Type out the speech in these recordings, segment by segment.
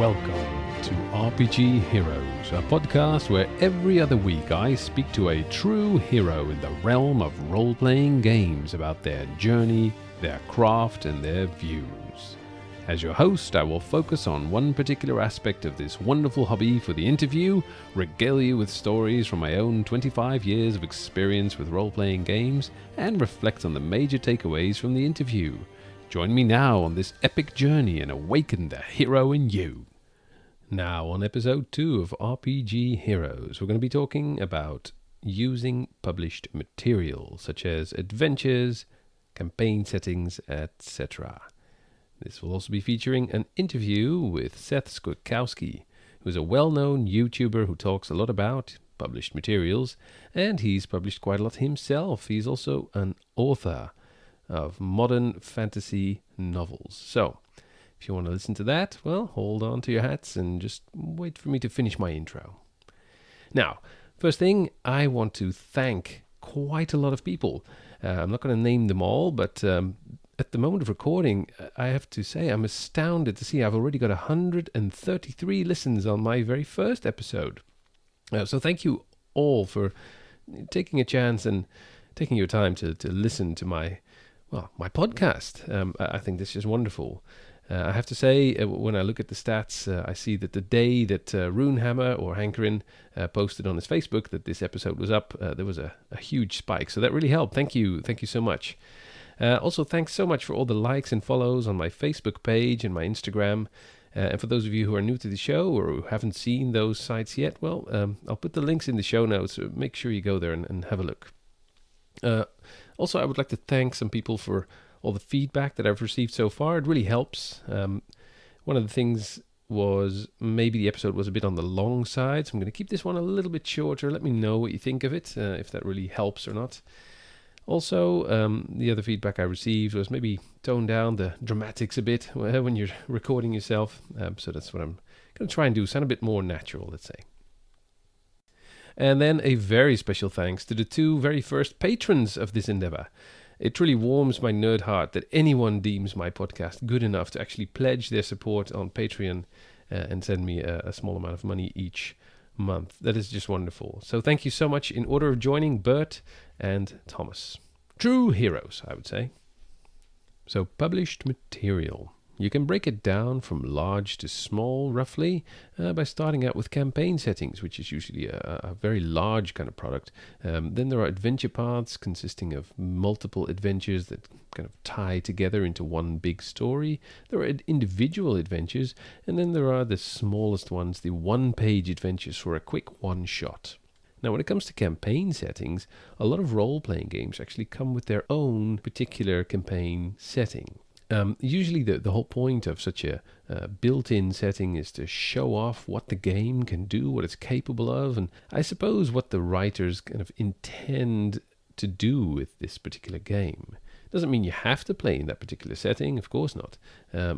Welcome to RPG Heroes, a podcast where every other week I speak to a true hero in the realm of role-playing games about their journey, their craft, and their views. As your host, I will focus on one particular aspect of this wonderful hobby for the interview, regale you with stories from my own 25 years of experience with role-playing games, and reflect on the major takeaways from the interview. Join me now on this epic journey and awaken the hero in you. Now, on episode 2 of RPG Heroes, we're going to be talking about using published material, such as adventures, campaign settings, etc. This will also be featuring an interview with Seth Skorkowsky, who is a well-known YouTuber who talks a lot about published materials, and he's published quite a lot himself. He's also an author of modern fantasy novels. So, if you want to listen to that, well, hold on to your hats and just wait for me to finish my intro. Now, first thing, I want to thank quite a lot of people. I'm not going to name them all, but at the moment of recording, I have to say I'm astounded to see I've already got 133 listens on my very first episode. So thank you all for taking a chance and taking your time to listen to my podcast. I think this is wonderful. I have to say, when I look at the stats, I see that the day that Runehammer or Hankerin posted on his Facebook that this episode was up, there was a huge spike. So that really helped. Thank you so much. Also, thanks so much for all the likes and follows on my Facebook page and my Instagram. And for those of you who are new to the show or who haven't seen those sites yet, well, I'll put the links in the show notes. So make sure you go there and have a look. Also, I would like to thank some people for all the feedback that I've received so far. It really helps. One of the things was maybe the episode was a bit on the long side, so I'm going to keep this one a little bit shorter. Let me know what you think of it, if that really helps or not. Also, the other feedback I received was maybe tone down the dramatics a bit when you're recording yourself. So that's what I'm going to try and do, sound a bit more natural, let's say. And then a very special thanks to the two very first patrons of this endeavor. It truly warms my nerd heart that anyone deems my podcast good enough to actually pledge their support on Patreon and send me a small amount of money each month. That is just wonderful. So thank you so much. In order of joining, Bert and Thomas. True heroes, I would say. So published material. You can break it down from large to small, roughly, by starting out with campaign settings, which is usually a very large kind of product. Then there are adventure paths consisting of multiple adventures that kind of tie together into one big story. There are individual adventures, and then there are the smallest ones, the one-page adventures for a quick one-shot. Now, when it comes to campaign settings, a lot of role-playing games actually come with their own particular campaign setting. Usually the whole point of such a built-in setting is to show off what the game can do, what it's capable of, and I suppose what the writers kind of intend to do with this particular game. Doesn't mean you have to play in that particular setting, of course not,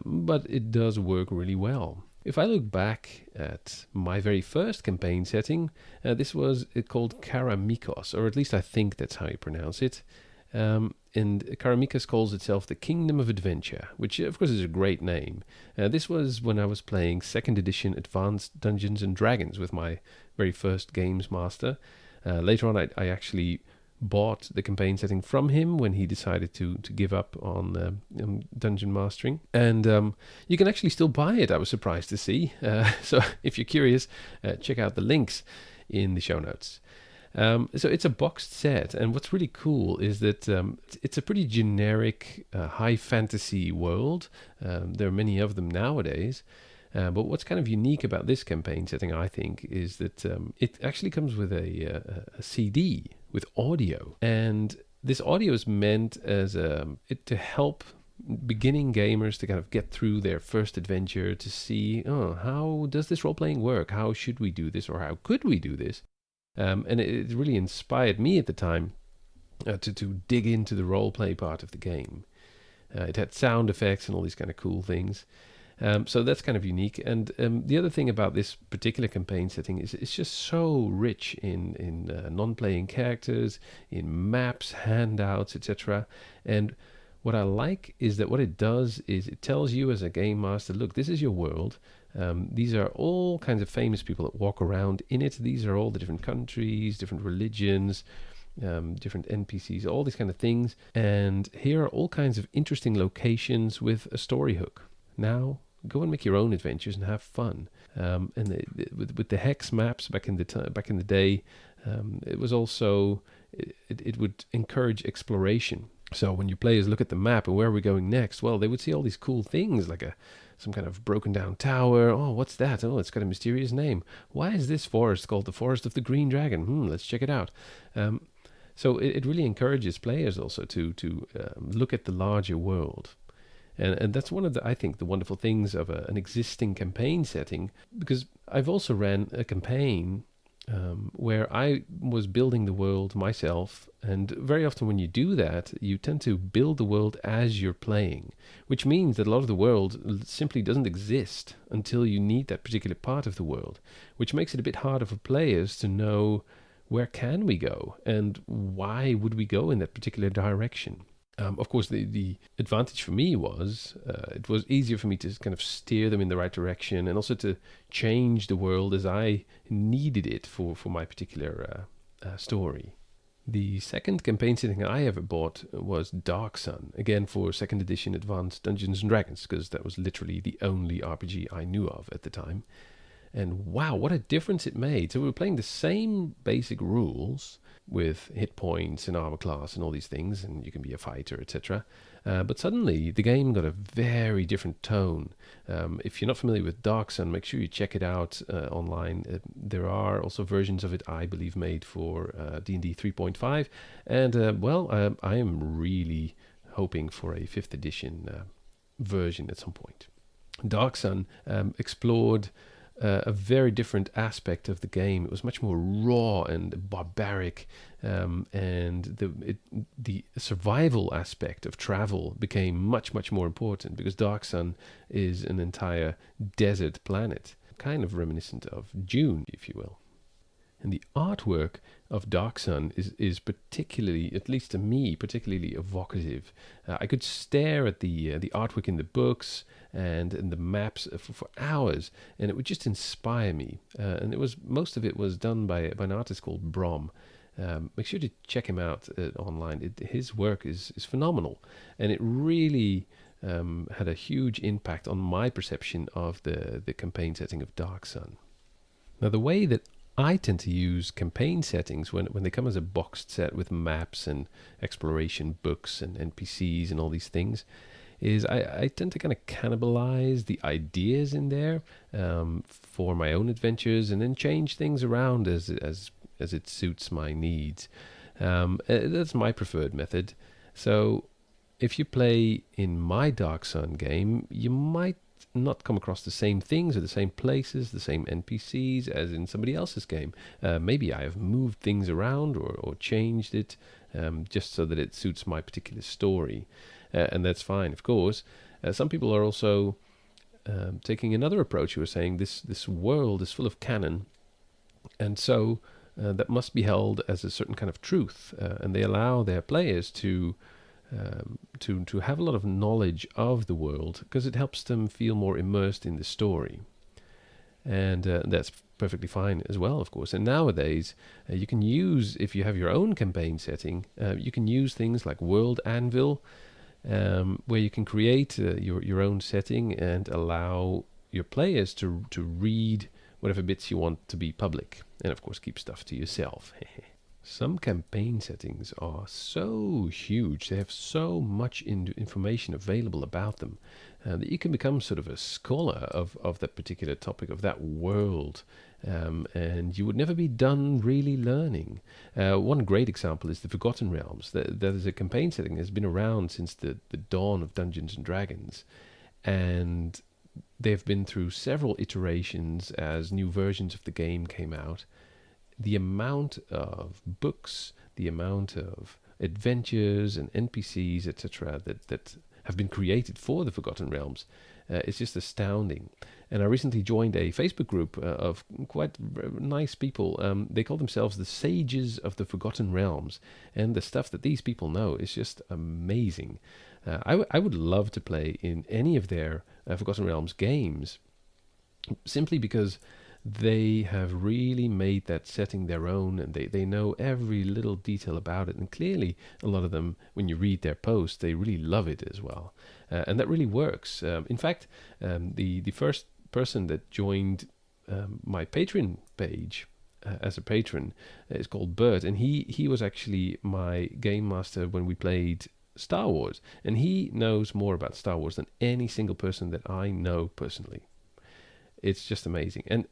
but it does work really well. If I look back at my very first campaign setting, this was called Karamikos, or at least I think that's how you pronounce it. And Karamikos calls itself the Kingdom of Adventure, which of course is a great name. This was when I was playing 2nd edition Advanced Dungeons and Dragons with my very first games master. Later on I actually bought the campaign setting from him when he decided to give up on dungeon mastering. And you can actually still buy it, I was surprised to see. So if you're curious, check out the links in the show notes. So it's a boxed set, and what's really cool is that it's a pretty generic high fantasy world. There are many of them nowadays, but what's kind of unique about this campaign setting, I think, is that it actually comes with a CD with audio, and this audio is meant as to help beginning gamers to kind of get through their first adventure, to see, how does this role-playing work? How should we do this, or how could we do this? And it really inspired me at the time to dig into the role-play part of the game. It had sound effects and all these kind of cool things. So that's kind of unique. And the other thing about this particular campaign setting is it's just so rich in non-playing characters, in maps, handouts, etc. And what I like is that what it does is it tells you as a game master, look, this is your world. These are all kinds of famous people that walk around in it. These are all the different countries, different religions, different NPCs, all these kind of things. And here are all kinds of interesting locations with a story hook. Now, go and make your own adventures and have fun. With the hex maps back in the day, it was also it would encourage exploration. So when your players look at the map and where are we going next, well, they would see all these cool things like some kind of broken down tower. Oh, what's that? Oh, it's got a mysterious name. Why is this forest called the Forest of the Green Dragon? Let's check it out. So it really encourages players also to look at the larger world. And that's one of I think, the wonderful things of an existing campaign setting, because I've also ran a campaign where I was building the world myself, and very often when you do that, you tend to build the world as you're playing, which means that a lot of the world simply doesn't exist until you need that particular part of the world, which makes it a bit harder for players to know where can we go and why would we go in that particular direction. Of course, the advantage for me was it was easier for me to kind of steer them in the right direction, and also to change the world as I needed it for my particular story. The second campaign setting I ever bought was Dark Sun, again for 2nd edition Advanced Dungeons & Dragons, because that was literally the only RPG I knew of at the time. And wow, what a difference it made. So we were playing the same basic rules with hit points and armor class and all these things, and you can be a fighter, etc. But suddenly the game got a very different tone. If you're not familiar with Dark Sun, make sure you check it out online. There are also versions of it, I believe, made for D&D 3.5. And, I am really hoping for a 5th edition version at some point. Dark Sun explored a very different aspect of the game. It was much more raw and barbaric, and the survival aspect of travel became much more important, because Dark Sun is an entire desert planet, kind of reminiscent of Dune, if you will. And the artwork of Dark Sun is particularly, at least to me, particularly evocative. I could stare at the artwork in the books and in the maps for hours, and it would just inspire me. And most of it was done by an artist called Brom. Make sure to check him out online. His work is phenomenal, and it really had a huge impact on my perception of the campaign setting of Dark Sun. Now, the way that I tend to use campaign settings when they come as a boxed set with maps and exploration books and NPCs and all these things is I tend to kind of cannibalize the ideas in there for my own adventures, and then change things around as it suits my needs. That's my preferred method. So if you play in my Dark Sun game, you might not come across the same things or the same places, the same NPCs as in somebody else's game. Maybe I have moved things around or changed it just so that it suits my particular story. And that's fine, of course. Some people are also taking another approach, who are saying this world is full of canon, and so that must be held as a certain kind of truth, and they allow their players to have a lot of knowledge of the world, because it helps them feel more immersed in the story. And that's perfectly fine as well, of course. And nowadays, you can use, if you have your own campaign setting, you can use things like World Anvil, where you can create your own setting and allow your players to read whatever bits you want to be public, and of course keep stuff to yourself. Some campaign settings are so huge, they have so much information available about them, that you can become sort of a scholar of that particular topic, of that world, and you would never be done really learning. One great example is the Forgotten Realms. That is a campaign setting that has been around since the dawn of Dungeons & Dragons, and they've been through several iterations as new versions of the game came out. The amount of books, the amount of adventures and NPCs, etc., that have been created for the Forgotten Realms is just astounding. And I recently joined a Facebook group of quite nice people. They call themselves the Sages of the Forgotten Realms, and the stuff that these people know is just amazing. I would love to play in any of their Forgotten Realms games. simply because they have really made that setting their own, and they know every little detail about it. And clearly, a lot of them, when you read their posts, they really love it as well. And that really works. In fact, the first person that joined my Patreon page as a patron is called Bert, and he was actually my game master when we played Star Wars, and he knows more about Star Wars than any single person that I know personally. It's just amazing. And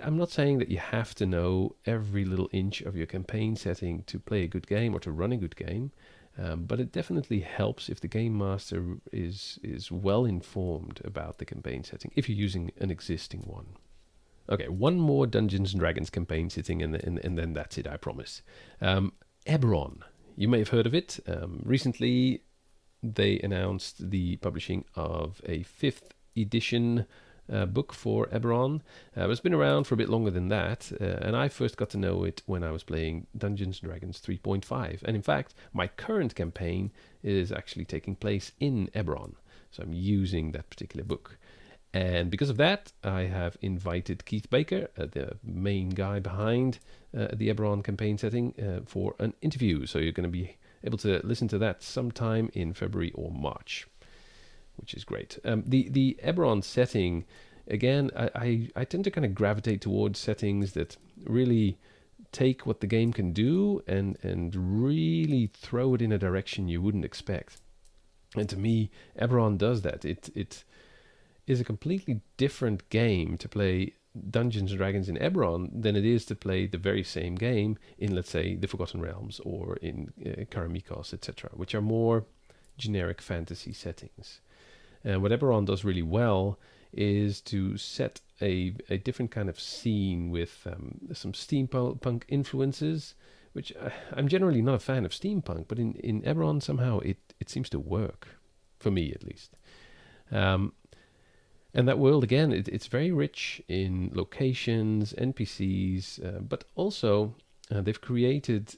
I'm not saying that you have to know every little inch of your campaign setting to play a good game or to run a good game, but it definitely helps if the game master is well informed about the campaign setting, if you're using an existing one. Okay, one more Dungeons and Dragons campaign setting, and then that's it, I promise. Eberron. You may have heard of it. Recently, they announced the publishing of a 5th edition book for Eberron. It's been around for a bit longer than that, and I first got to know it when I was playing Dungeons & Dragons 3.5. And in fact, my current campaign is actually taking place in Eberron, so I'm using that particular book. And because of that, I have invited Keith Baker, the main guy behind the Eberron campaign setting, for an interview. So you're going to be able to listen to that sometime in February or March, which is great. The Eberron setting, again, I tend to kind of gravitate towards settings that really take what the game can do and really throw it in a direction you wouldn't expect. And to me, Eberron does that. It is a completely different game to play Dungeons and Dragons in Eberron than it is to play the very same game in, let's say, the Forgotten Realms or in Karamikos, etc., which are more generic fantasy settings. And what Eberron does really well is to set a different kind of scene with some steampunk influences, which I'm generally not a fan of steampunk, but in Eberron somehow it seems to work, for me at least. And that world, again, it's very rich in locations, NPCs, but also they've created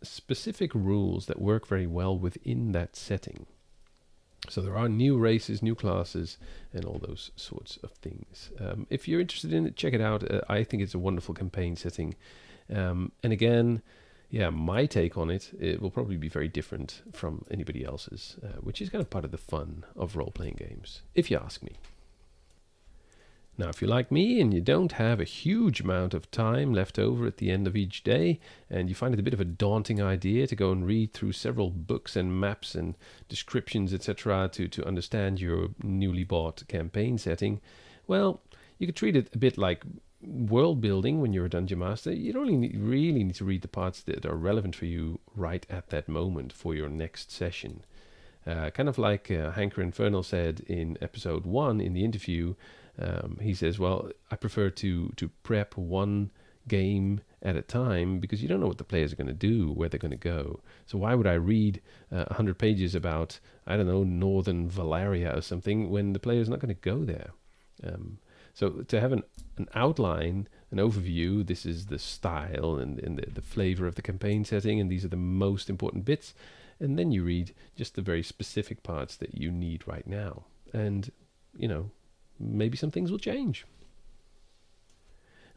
specific rules that work very well within that setting. So there are new races, new classes, and all those sorts of things. If you're interested in it, check it out. I think it's a wonderful campaign setting. And again, yeah, my take on it will probably be very different from anybody else's, which is kind of part of the fun of role-playing games, if you ask me. Now, if you're like me and you don't have a huge amount of time left over at the end of each day, and you find it a bit of a daunting idea to go and read through several books and maps and descriptions, etc., to understand your newly bought campaign setting, well, you could treat it a bit like world building when you're a dungeon master. You don't really need to read the parts that are relevant for you right at that moment for your next session. Kind of like Hanker Infernal said in episode 1 in the interview. He says, well, I prefer to prep one game at a time because you don't know what the players are going to do, where they're going to go. So why would I read 100 pages about, I don't know, Northern Valeria or something when the player's not going to go there? So to have an outline, an overview, this is the style and the flavor of the campaign setting, and these are the most important bits. And then you read just the very specific parts that you need right now. And, you know, maybe some things will change.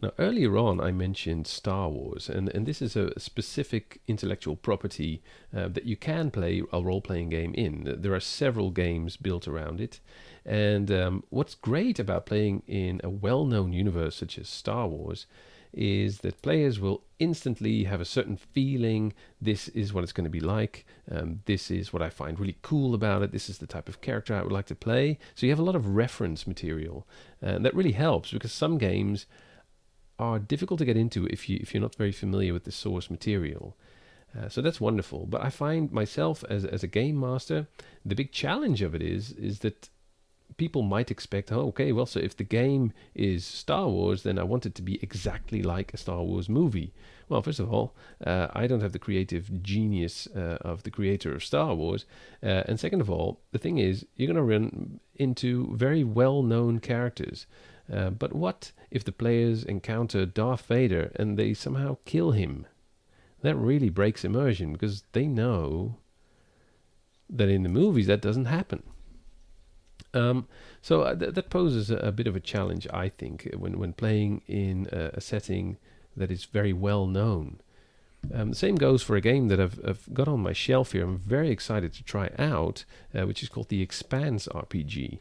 Now, earlier on, I mentioned Star Wars, and this is a specific intellectual property that you can play a role-playing game in. There are several games built around it, and what's great about playing in a well-known universe such as Star Wars is that players will instantly have a certain feeling. This is what it's going to be like. This is what I find really cool about it. This is the type of character I would like to play. So you have a lot of reference material, and that really helps because some games are difficult to get into if you're not very familiar with the source material. So that's wonderful. But I find myself as a game master, the big challenge of it is that people might expect, oh, okay, well, so if the game is Star Wars, then I want it to be exactly like a Star Wars movie. Well, first of all, I don't have the creative genius of the creator of Star Wars. And second of all, the thing is, you're going to run into very well-known characters. But what if the players encounter Darth Vader and they somehow kill him? That really breaks immersion because they know that in the movies that doesn't happen. That poses a bit of a challenge, I think, when playing in a setting that is very well known. The same goes for a game that I've got on my shelf here. I'm very excited to try out, which is called the Expanse RPG.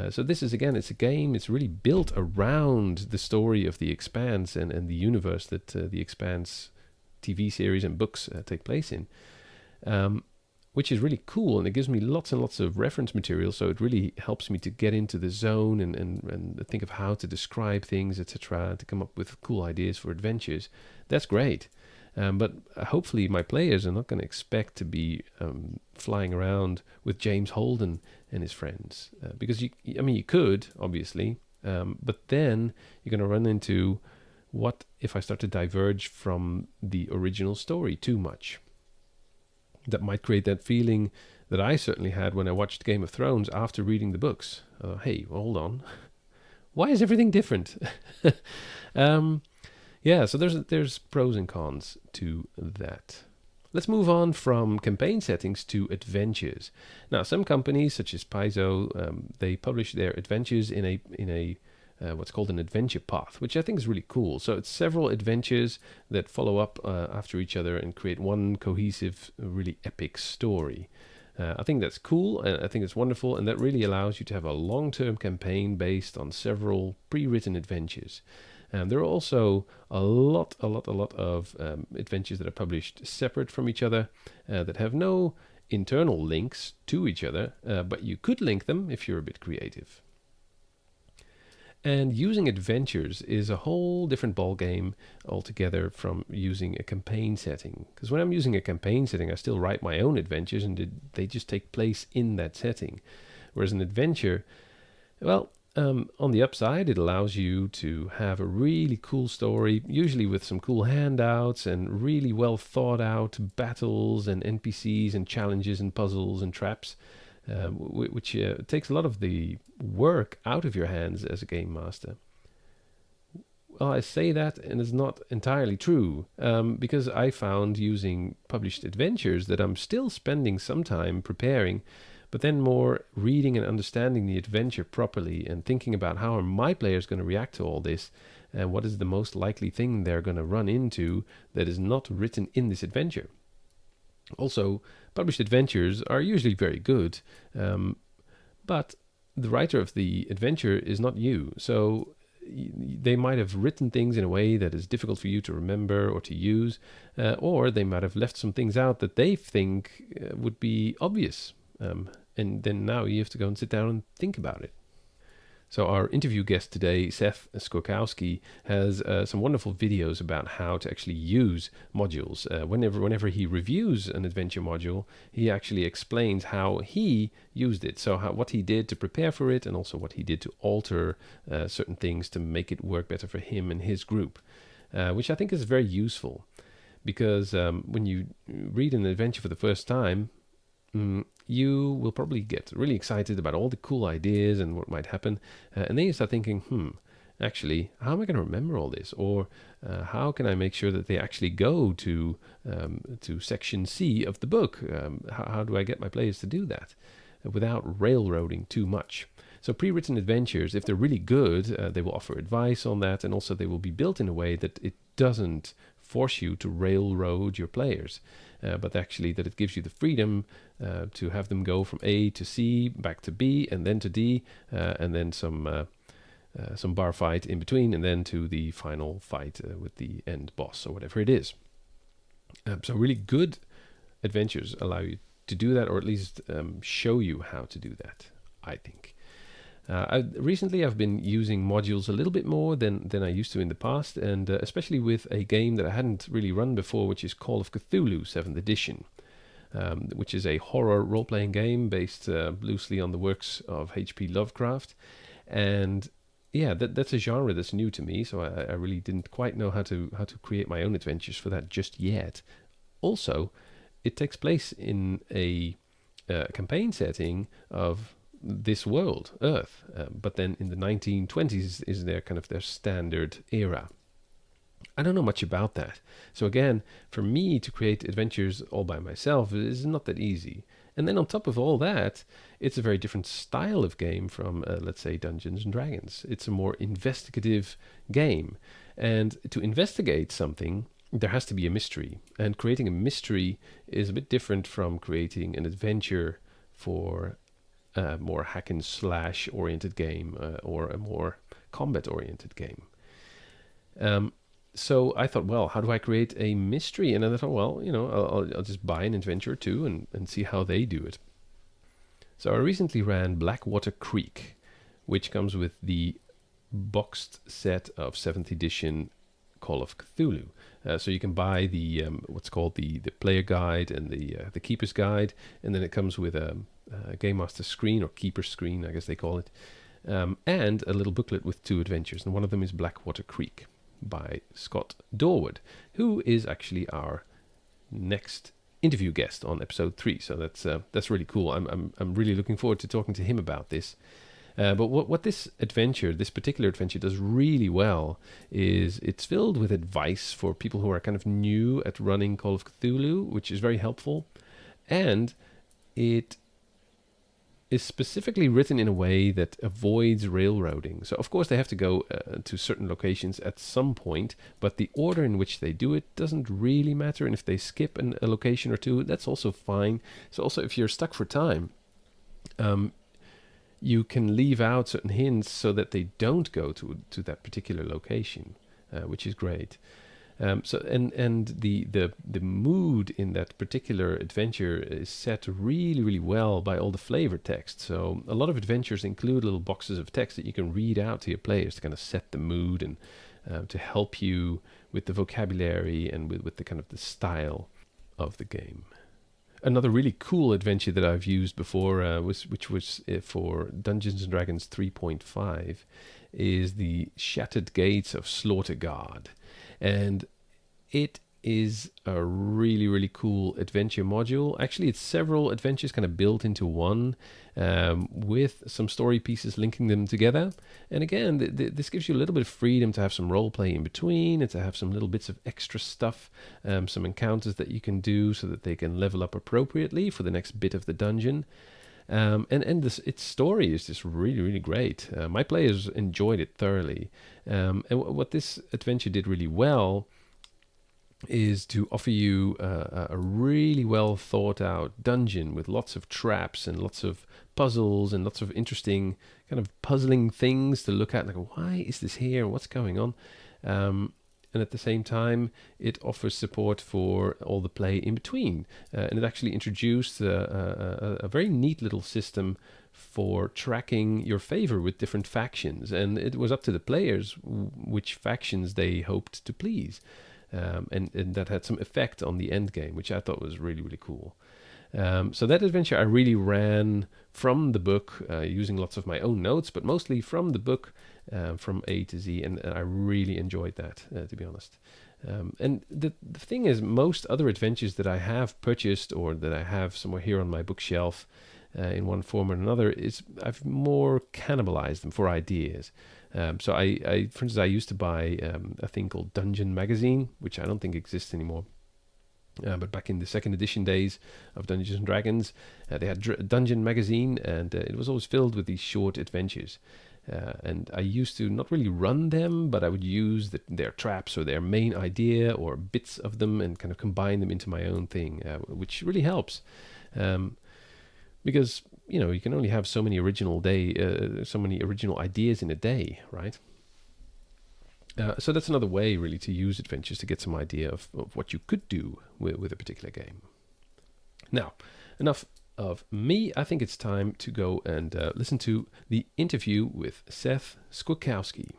So this is, again, it's a game, it's really built around the story of the Expanse and the universe that the Expanse TV series and books take place in, which is really cool, and it gives me lots and lots of reference material, so it really helps me to get into the zone and think of how to describe things, etc., to come up with cool ideas for adventures. That's great. But hopefully my players are not going to expect to be flying around with James Holden and his friends. Because, you could, obviously, but then you're going to run into what if I start to diverge from the original story too much. That might create that feeling that I certainly had when I watched Game of Thrones after reading the books. Hey, hold on. Why is everything different? Yeah, so there's pros and cons to that. Let's move on from campaign settings to adventures. Now, some companies such as Paizo, they publish their adventures in a what's called an adventure path, which I think is really cool. So it's several adventures that follow up after each other and create one cohesive, really epic story. I think that's cool, and I think it's wonderful, and that really allows you to have a long-term campaign based on several pre-written adventures. There are also a lot of adventures that are published separate from each other that have no internal links to each other, but you could link them if you're a bit creative. And using adventures is a whole different ballgame altogether from using a campaign setting. Because when I'm using a campaign setting, I still write my own adventures and they just take place in that setting. Whereas an adventure, well, on the upside, it allows you to have a really cool story, usually with some cool handouts and really well thought out battles and NPCs and challenges and puzzles and traps, which takes a lot of the work out of your hands as a game master. Well, I say that, and it's not entirely true, because I found using published adventures that I'm still spending some time preparing, but then more reading and understanding the adventure properly and thinking about how are my players going to react to all this and what is the most likely thing they're going to run into that is not written in this adventure. Also, published adventures are usually very good, but the writer of the adventure is not you, so they might have written things in a way that is difficult for you to remember or to use, or they might have left some things out that they think would be obvious. And then now you have to go and sit down and think about it. So our interview guest today, Seth Skorkowsky, has some wonderful videos about how to actually use modules. Whenever he reviews an adventure module, he actually explains how he used it. So what he did to prepare for it, and also what he did to alter certain things to make it work better for him and his group, which I think is very useful. Because when you read an adventure for the first time, you will probably get really excited about all the cool ideas and what might happen. And then you start thinking, actually, how am I going to remember all this? Or how can I make sure that they actually go to section C of the book? How do I get my players to do that without railroading too much? So pre-written adventures, if they're really good, they will offer advice on that. And also they will be built in a way that it doesn't force you to railroad your players. But actually that it gives you the freedom to have them go from A to C, back to B, and then to D, and then some bar fight in between, and then to the final fight with the end boss or whatever it is. So really good adventures allow you to do that, or at least show you how to do that, I think. Recently I've been using modules a little bit more than I used to in the past, and especially with a game that I hadn't really run before, which is Call of Cthulhu 7th edition, which is a horror role-playing game based loosely on the works of H.P. Lovecraft. And yeah, that's a genre that's new to me, so I really didn't quite know how to create my own adventures for that just yet. Also, it takes place in a campaign setting of this world, Earth, but then in the 1920s is their standard era. I don't know much about that. So again, for me to create adventures all by myself is not that easy. And then on top of all that, it's a very different style of game from, let's say, Dungeons and Dragons. It's a more investigative game. And to investigate something, there has to be a mystery. And creating a mystery is a bit different from creating an adventure for a more hack and slash oriented game or a more combat oriented game. So I thought, well, how do I create a mystery? And I thought, well, I'll just buy an adventure or two and see how they do it. So I recently ran Blackwater Creek, which comes with the boxed set of 7th edition Call of Cthulhu. So you can buy the what's called the player guide and the keeper's guide, and then it comes with a game master screen or keeper screen, I guess they call it, and a little booklet with 2 adventures, and one of them is Blackwater Creek by Scott Dorward, who is actually our next interview guest on episode 3. So that's really cool. I'm really looking forward to talking to him about this. But what this particular adventure does really well is it's filled with advice for people who are kind of new at running Call of Cthulhu, which is very helpful. And it is specifically written in a way that avoids railroading. So of course they have to go to certain locations at some point, but the order in which they do it doesn't really matter. And if they skip a location or two, that's also fine. So also if you're stuck for time, you can leave out certain hints so that they don't go to that particular location, which is great. So the mood in that particular adventure is set really, really well by all the flavor text. So a lot of adventures include little boxes of text that you can read out to your players to kind of set the mood and to help you with the vocabulary and with the kind of the style of the game. Another really cool adventure that I've used before, which was for Dungeons and Dragons 3.5, is the Shattered Gates of Slaughterguard. And it is a really, really cool adventure module. Actually, it's several adventures kind of built into one, with some story pieces linking them together. And again, this gives you a little bit of freedom to have some role play in between and to have some little bits of extra stuff, some encounters that you can do so that they can level up appropriately for the next bit of the dungeon. And its story is just really, really great. My players enjoyed it thoroughly. And what this adventure did really well is to offer you a really well thought out dungeon with lots of traps and lots of puzzles and lots of interesting kind of puzzling things to look at. Like, why is this here? What's going on? And at the same time, it offers support for all the play in between. And it actually introduced a very neat little system for tracking your favor with different factions. And it was up to the players which factions they hoped to please. And that had some effect on the end game, which I thought was really, really cool. So that adventure I really ran from the book, using lots of my own notes, but mostly from the book, from A to Z, and I really enjoyed that, to be honest. And the thing is, most other adventures that I have purchased or that I have somewhere here on my bookshelf in one form or another, I've more cannibalized them for ideas. So I, for instance, I used to buy a thing called Dungeon Magazine, which I don't think exists anymore. But back in the 2nd edition days of Dungeons and Dragons, they had Dungeon Magazine, and it was always filled with these short adventures. And I used to not really run them, but I would use their traps or their main idea or bits of them and kind of combine them into my own thing, which really helps. Because you can only have so many original ideas in a day, right? So that's another way, really, to use adventures to get some idea of what you could do with a particular game. Now, enough of me. I think it's time to go and listen to the interview with Seth Skorkowsky.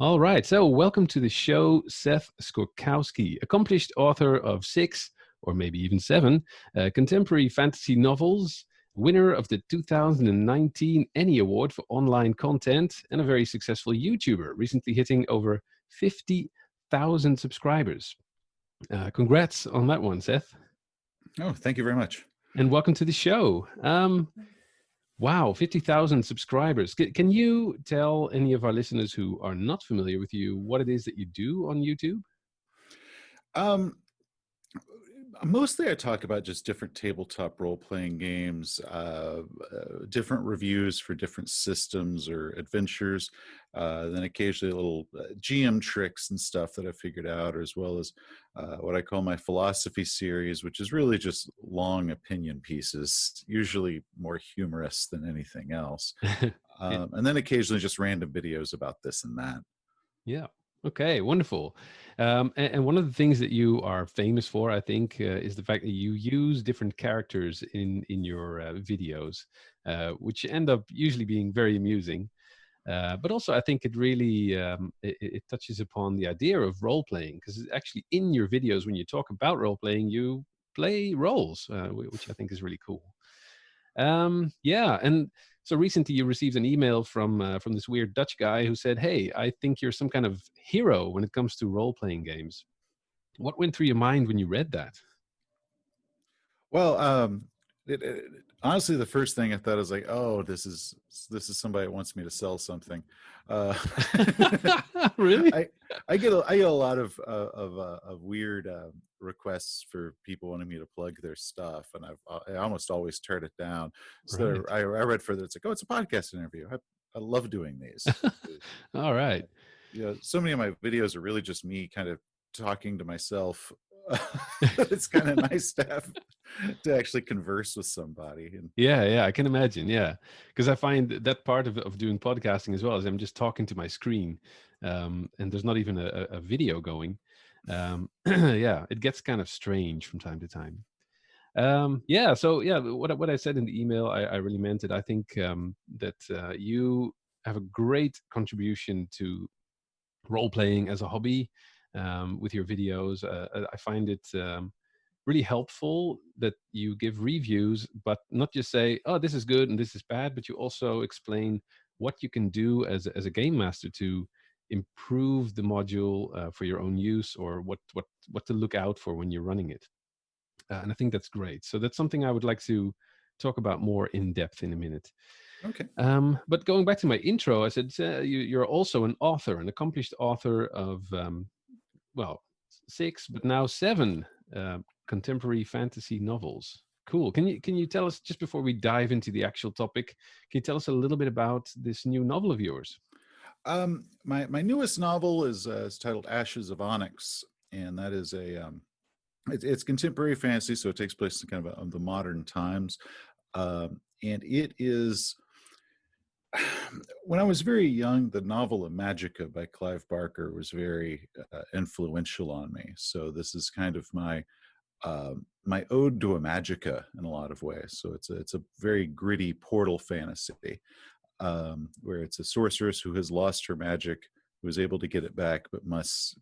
All right, so welcome to the show, Seth Skorkowsky, accomplished author of 6, or maybe even 7, contemporary fantasy novels, winner of the 2019 Annie Award for online content, and a very successful YouTuber, recently hitting over 50,000 subscribers. Congrats on that one, Seth. Oh, thank you very much. And welcome to the show. Wow, 50,000 subscribers. Can you tell any of our listeners who are not familiar with you what it is that you do on YouTube? Um, Mostly I talk about just different tabletop role-playing games, different reviews for different systems or adventures, then occasionally little GM tricks and stuff that I figured out, as well as what I call my philosophy series, which is really just long opinion pieces, usually more humorous than anything else. Yeah. And then occasionally just random videos about this and that. Yeah. Okay. Wonderful. And one of the things that you are famous for, I think, is the fact that you use different characters in your videos, which end up usually being very amusing. But also, I think it really it touches upon the idea of role playing, because actually in your videos, when you talk about role playing, you play roles, which I think is really cool. Yeah, and so recently you received an email from this weird Dutch guy who said, "Hey, I think you're some kind of hero when it comes to role playing games." What went through your mind when you read that? Well, honestly, the first thing I thought was like, "Oh, this is somebody that wants me to sell something." Uh, Really? I I get a lot of weird requests for people wanting me to plug their stuff, and I almost always turn it down. So Right. I read further. It's like, "Oh, it's a podcast interview." I love doing these. All right. So many of my videos are really just me kind of talking to myself. It's kind of nice to actually converse with somebody. And Yeah, yeah, I can imagine. Yeah, because I find that part of doing podcasting as well is I'm just talking to my screen, and there's not even a video going. Yeah, it gets kind of strange from time to time. Yeah, so yeah, what I said in the email, I really meant it. I think that you have a great contribution to role playing as a hobby with your videos. I find it really helpful that you give reviews, but not just say, "Oh, this is good and this is bad," but you also explain what you can do as a game master to improve the module for your own use, or what to look out for when you're running it. And I think that's great. So that's something I would like to talk about more in depth in a minute. okay. But going back to my intro, I said you're also an author, an accomplished author of, well, 6, but now 7 contemporary fantasy novels. Cool. Can you tell us, just before we dive into the actual topic, can you tell us a little bit about this new novel of yours? My newest novel is titled Ashes of Onyx, and that is it's contemporary fantasy, so it takes place in kind of the modern times. And it is, when I was very young, the novel Magica by Clive Barker was very influential on me. So this is kind of my ode to a Magica in a lot of ways. So it's a very gritty portal fantasy, where it's a sorceress who has lost her magic, who is able to get it back, but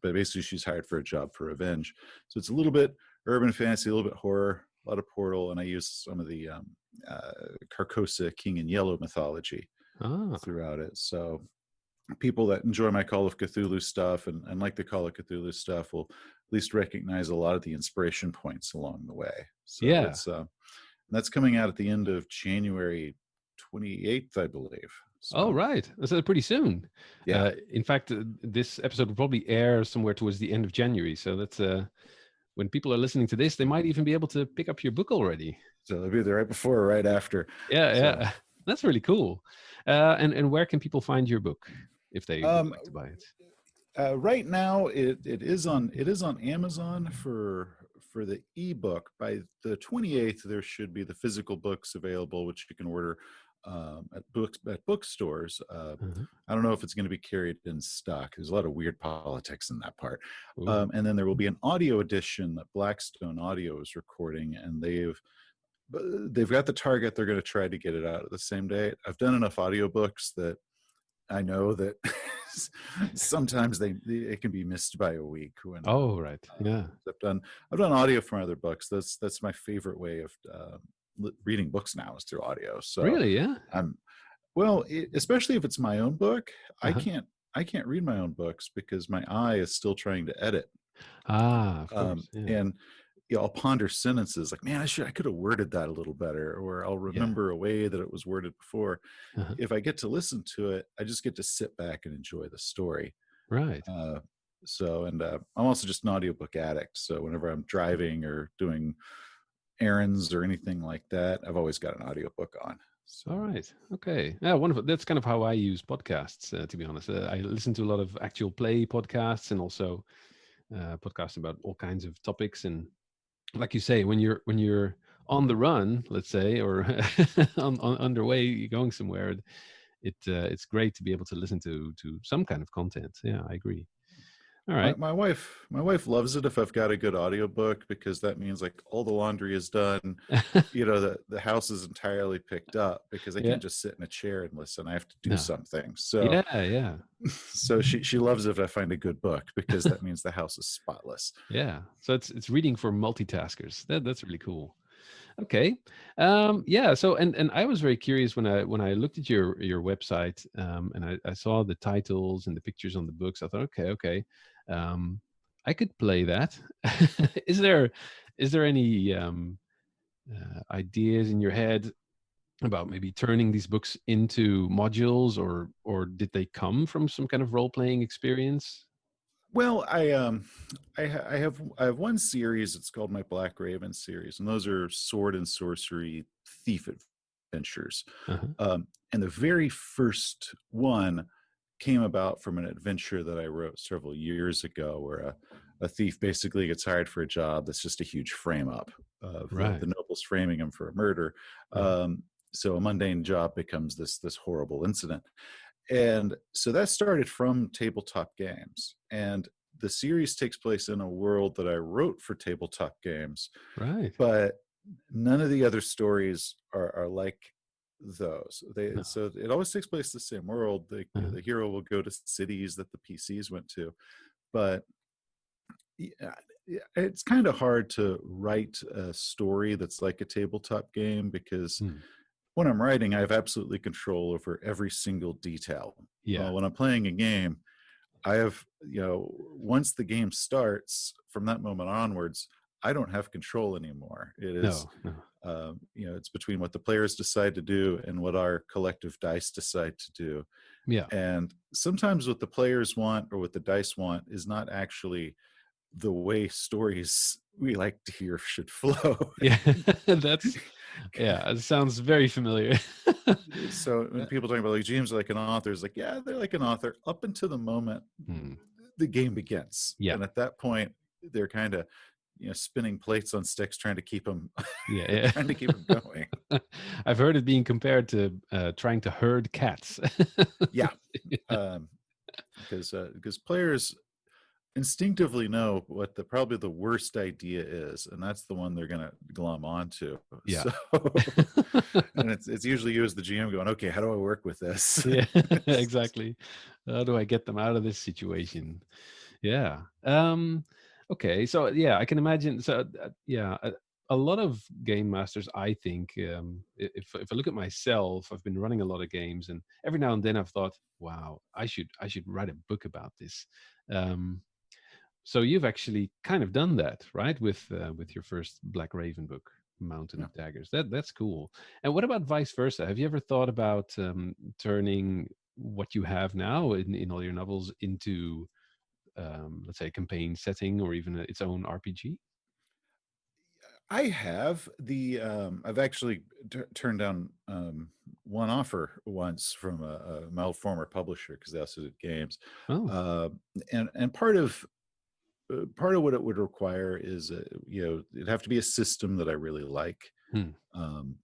basically she's hired for a job for revenge. So it's a little bit urban fantasy, a little bit horror, a lot of portal, and I use some of the Carcosa King in Yellow mythology Ah, throughout it. So people that enjoy my Call of Cthulhu stuff and like the Call of Cthulhu stuff will at least recognize a lot of the inspiration points along the way. So yeah. it's that's coming out at the end of January 28th, I believe. Oh, So right. So pretty soon. yeah, In fact, this episode will probably air somewhere towards the end of January. So that's when people are listening to this, they might even be able to pick up your book already. so it'll be there right before or right after. Yeah, So yeah. That's really cool. And where can people find your book if they would um, like to buy it? right now it is on Amazon for the ebook. By the 28th, there should be the physical books available, which you can order at bookstores. Uh-huh. I don't know if it's going to be carried in stock. There's a lot of weird politics in that part. Ooh. And then there will be an audio edition that Blackstone Audio is recording, and they've got the target. They're going to try to get it out at the same day. I've done enough audiobooks that I know that sometimes it can be missed by a week. When Oh, right. Yeah. I've done audio from other books. That's my favorite way of reading books now, is through audio. So Really? Yeah. I'm well, especially if it's my own book. I Uh-huh. can't read my own books because my eye is still trying to edit. Ah, of course. Yeah. And I'll ponder sentences like, man, I could have worded that a little better, or I'll Yeah. remember a way that it was worded before. Uh-huh. If I get to listen to it, I just get to sit back and enjoy the story. Right. Uh, So, and I'm also just an audiobook addict. So whenever I'm driving or doing errands or anything like that, I've always got an audiobook on. All So right. Okay. Yeah, wonderful. That's kind of how I use podcasts, to be honest. I listen to a lot of actual play podcasts and also podcasts about all kinds of topics. And like you say, when you're on the run, let's say, or on underway going somewhere, it's great to be able to listen to some kind of content. Yeah, I agree. All my, right. my wife loves it if I've got a good audiobook, because that means like all the laundry is done, the house is entirely picked up, because I Yeah. can't just sit in a chair and listen. I have to do No. something. So Yeah. Yeah. so she loves it if I find a good book, because that means the house is spotless. Yeah. So it's reading for multitaskers. That's really cool. Okay. Yeah. So and I was very curious when I looked at your website, and I saw the titles and the pictures on the books. I thought, okay. Um, I could play that. is there is there any ideas in your head about maybe turning these books into modules, or did they come from some kind of role playing experience? Well, I have one series. It's called my Black Raven series, and those are sword and sorcery thief adventures. Uh-huh. And the very first one came about from an adventure that I wrote several years ago, where a thief basically gets hired for a job that's just a huge frame up of the Right. nobles framing him for a murder. Right. So a mundane job becomes this horrible incident. And so that started from tabletop games. And the series takes place in a world that I wrote for tabletop games, Right. but none of the other stories are like those. No. So it always takes place in the same world. Uh-huh. The hero will go to cities that the PCs went to, but yeah, it's kind of hard to write a story that's like a tabletop game, because Hmm. when I'm writing, I have absolutely control over every single detail. Yeah. When I'm playing a game, I have, once the game starts, from that moment onwards, I don't have control anymore. It is, No. No. it's between what the players decide to do and what our collective dice decide to do. Yeah. And sometimes what the players want or what the dice want is not actually the way stories we like to hear should flow. Yeah. That's yeah. It sounds very familiar. So when Uh, people talk about like James like an author, it's like, yeah, they're like an author up until the moment hmm. the game begins. Yeah. And at that point, they're kind of, spinning plates on sticks, Yeah. trying to keep them going. Yeah. I've heard it being compared to trying to herd cats. Yeah. Um, because players instinctively know what probably the worst idea is, and that's the one they're going to glom onto. Yeah. So, and it's usually you as the GM going, okay, how do I work with this? Yeah. Exactly. How do I get them out of this situation? Yeah. Okay. So yeah, I can imagine. So yeah, a lot of game masters, I think, if I look at myself, I've been running a lot of games, and every now and then I've thought, wow, I should write a book about this. Um, so you've actually kind of done that, right? With your first Black Raven book, Mountain Yeah. of Daggers. That's cool. And what about vice versa? Have you ever thought about turning what you have now in all your novels into, let's say, a campaign setting or even its own RPG? I have I've actually turned down one offer once from my old former publisher, because they also did games, Oh, uh, and part of what it would require is it'd have to be a system that I really like. hmm. Um,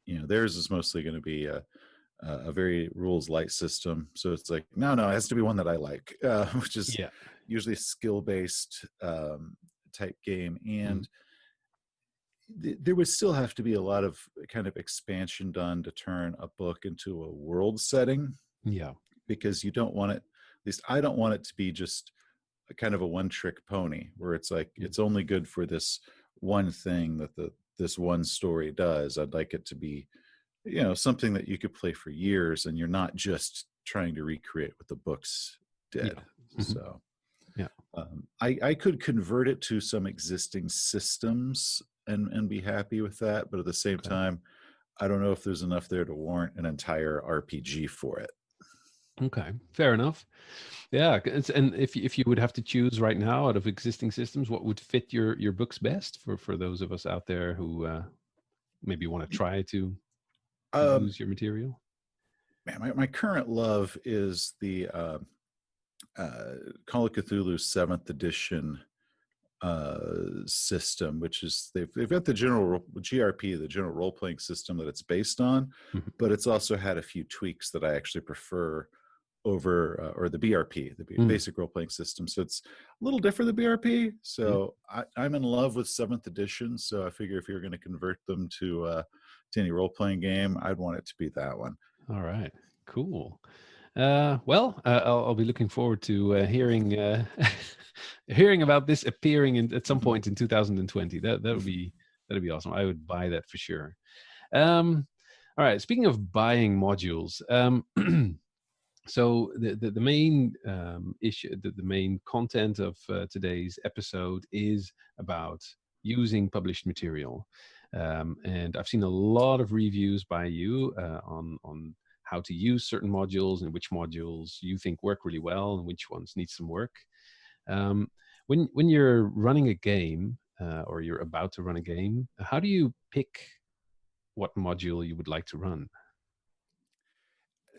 theirs is mostly going to be a very rules light system, so it's like no, it has to be one that I like, which is Yeah. usually a skill based type game. Hmm. And there would still have to be a lot of kind of expansion done to turn a book into a world setting, Yeah. because you don't want it, at least I don't want it to be just a kind of a one trick pony where it's like Mm. it's only good for this one thing that this one story does. I'd like it to be, something that you could play for years, and you're not just trying to recreate what the books Yeah. did. Hmm. So Yeah. I could convert it to some existing systems and be happy with that, but at the same Okay. time, I don't know if there's enough there to warrant an entire RPG for it. Okay, fair enough. Yeah, and if you would have to choose right now out of existing systems, what would fit your books best for those of us out there who maybe want to try to Um, use your material? Man, my current love is the uh, Call of Cthulhu Seventh Edition system, which is they've got the GRP, the general role playing system that it's based on, Mhm. but it's also had a few tweaks that I actually prefer over or the BRP, the Mm. basic role playing system. So it's a little different than BRP. Yeah. So I'm in love with Seventh Edition. So I figure if you're going to convert them to any role playing game, I'd want it to be that one. All right. Cool. Well, I'll be looking forward to hearing hearing about this appearing at some point in 2020. That'd be awesome. I would buy that for sure. All right. Speaking of buying modules, so the main issue, the main content of today's episode is about using published material, and I've seen a lot of reviews by you on how to use certain modules and which modules you think work really well and which ones need some work. Um, when you're running a game or you're about to run a game, how do you pick what module you would like to run?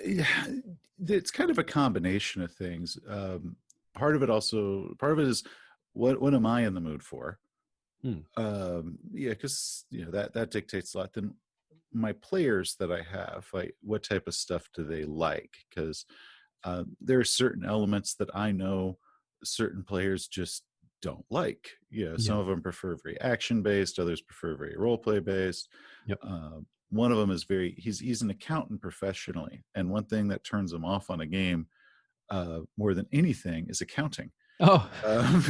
Yeah, it's kind of a combination of things. Part of it is what am I in the mood for? Hmm. Yeah, because that dictates a lot. Then my players that I have, like what type of stuff do they like? Because there are certain elements that I know certain players just don't like. Yeah. Some of them prefer very action based, others prefer very role play based. Yep. One of them is he's an accountant professionally, and one thing that turns him off on a game more than anything is accounting. Oh. Um,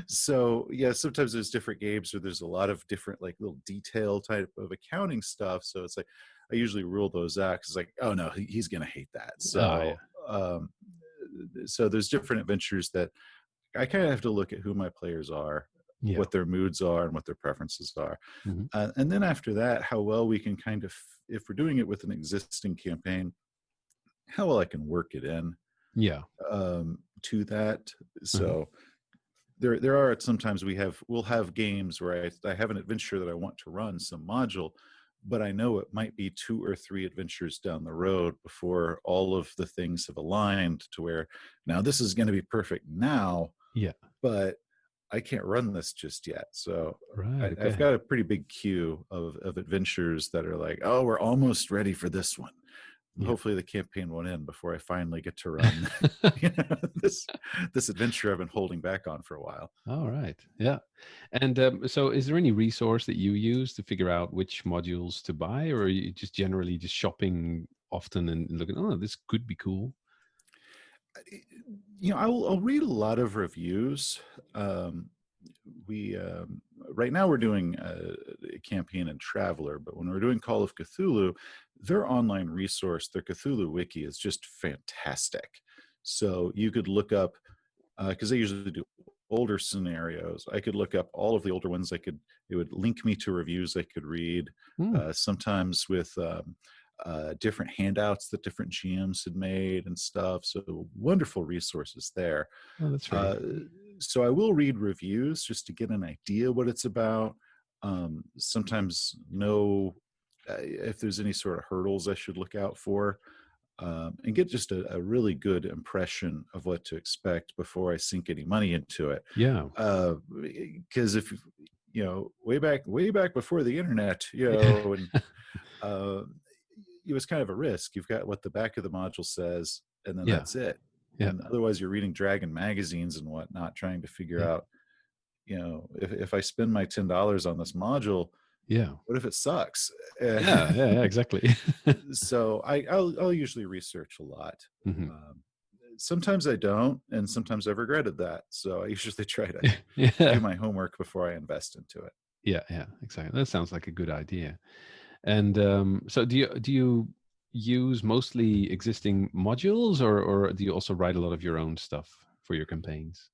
so yeah, sometimes there's different games where there's a lot of different like little detail type of accounting stuff. So it's like I usually rule those out because like, oh no, he's gonna hate that. Oh yeah. Um, so there's different adventures that I kind of have to look at who my players are, Yeah. what their moods are, and what their preferences are. Hmm. And then after that, how well we can kind of, if we're doing it with an existing campaign, how well I can work it in Yeah. to that. Uh-huh. So there are sometimes we'll have games where I have an adventure that I want to run some module, but I know it might be 2 or 3 adventures down the road before all of the things have aligned to where now this is going to be perfect now, Yeah. but I can't run this just yet. So Right. I've Okay. got a pretty big queue of adventures that are like, oh, we're almost ready for this one. Yeah. Hopefully the campaign won't end before I finally get to run this adventure I've been holding back on for a while. All right. Yeah. And so, is there any resource that you use to figure out which modules to buy, or are you just generally just shopping often and looking? Oh, this could be cool. I'll read a lot of reviews. Um, we Right now we're doing a campaign in Traveler, but when we're doing Call of Cthulhu, their online resource, their Cthulhu wiki, is just fantastic. So you could look up because they usually do older scenarios. I could look up all of the older ones. It would link me to reviews I could read. Hmm. Sometimes with different handouts that different GMs had made and stuff. So wonderful resources there. Oh, that's very Uh, cool. so I will read reviews just to get an idea what it's about. Sometimes know if there's any sort of hurdles I should look out for, and get just a really good impression of what to expect before I sink any money into it. Yeah. Because if way back before the internet, and uh, it was kind of a risk. You've got what the back of the module says, and then Yeah. that's it. Yeah. And otherwise, you're reading Dragon magazines and whatnot, trying to figure Yeah. out, if I spend my $10 on this module, Yeah. what if it sucks? Yeah. Yeah. Yeah. Exactly. So I'll usually research a lot. Hmm. Um, Sometimes I don't, and sometimes I've regretted that. So I usually try to do Yeah. my homework before I invest into it. Yeah. Yeah. Exactly. That sounds like a good idea. And so, do you use mostly existing modules, or do you also write a lot of your own stuff for your campaigns?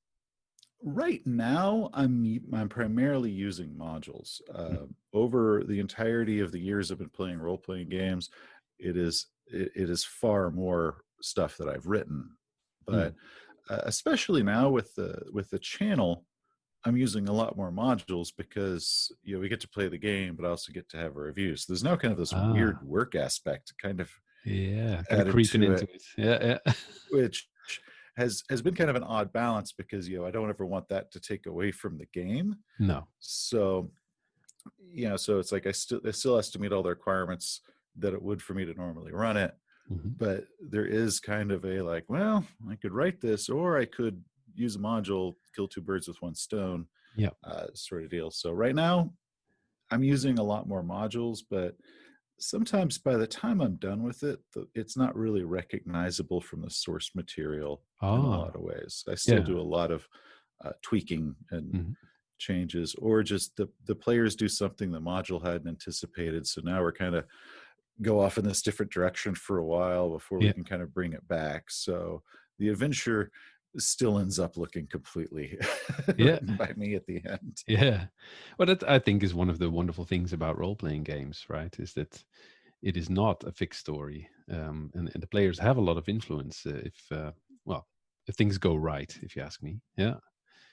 Right now, I'm primarily using modules. Mhm. Over the entirety of the years I've been playing role playing games, it is far more stuff that I've written. Mm. But especially now with the channel, I'm using a lot more modules because we get to play the game, but I also get to have a review. So there's now kind of this weird Ah, work aspect kind of yeah, kind of added creeping to into it, it. Yeah, yeah. which has been kind of an odd balance because I don't ever want that to take away from the game. No. So so it's like it still has to meet all the requirements that it would for me to normally run it. Hmm. But there is kind of a like, well, I could write this, or I could use a module, kill two birds with one stone, Yeah. sort of deal. So right now, I'm using a lot more modules, but sometimes by the time I'm done with it, it's not really recognizable from the source material in a lot Ah, of ways. I still yeah. do a lot of tweaking and Hmm. changes, or just the players do something the module hadn't anticipated. So now we're kind of go off in this different direction for a while before we Yeah. can kind of bring it back. So the adventure still ends up looking completely Yeah. written by me at the end. Yeah. Well, that I think is one of the wonderful things about role playing games, right? Is that it is not a fixed story, and the players have a lot of influence well, if things go right, if you ask me. Yeah.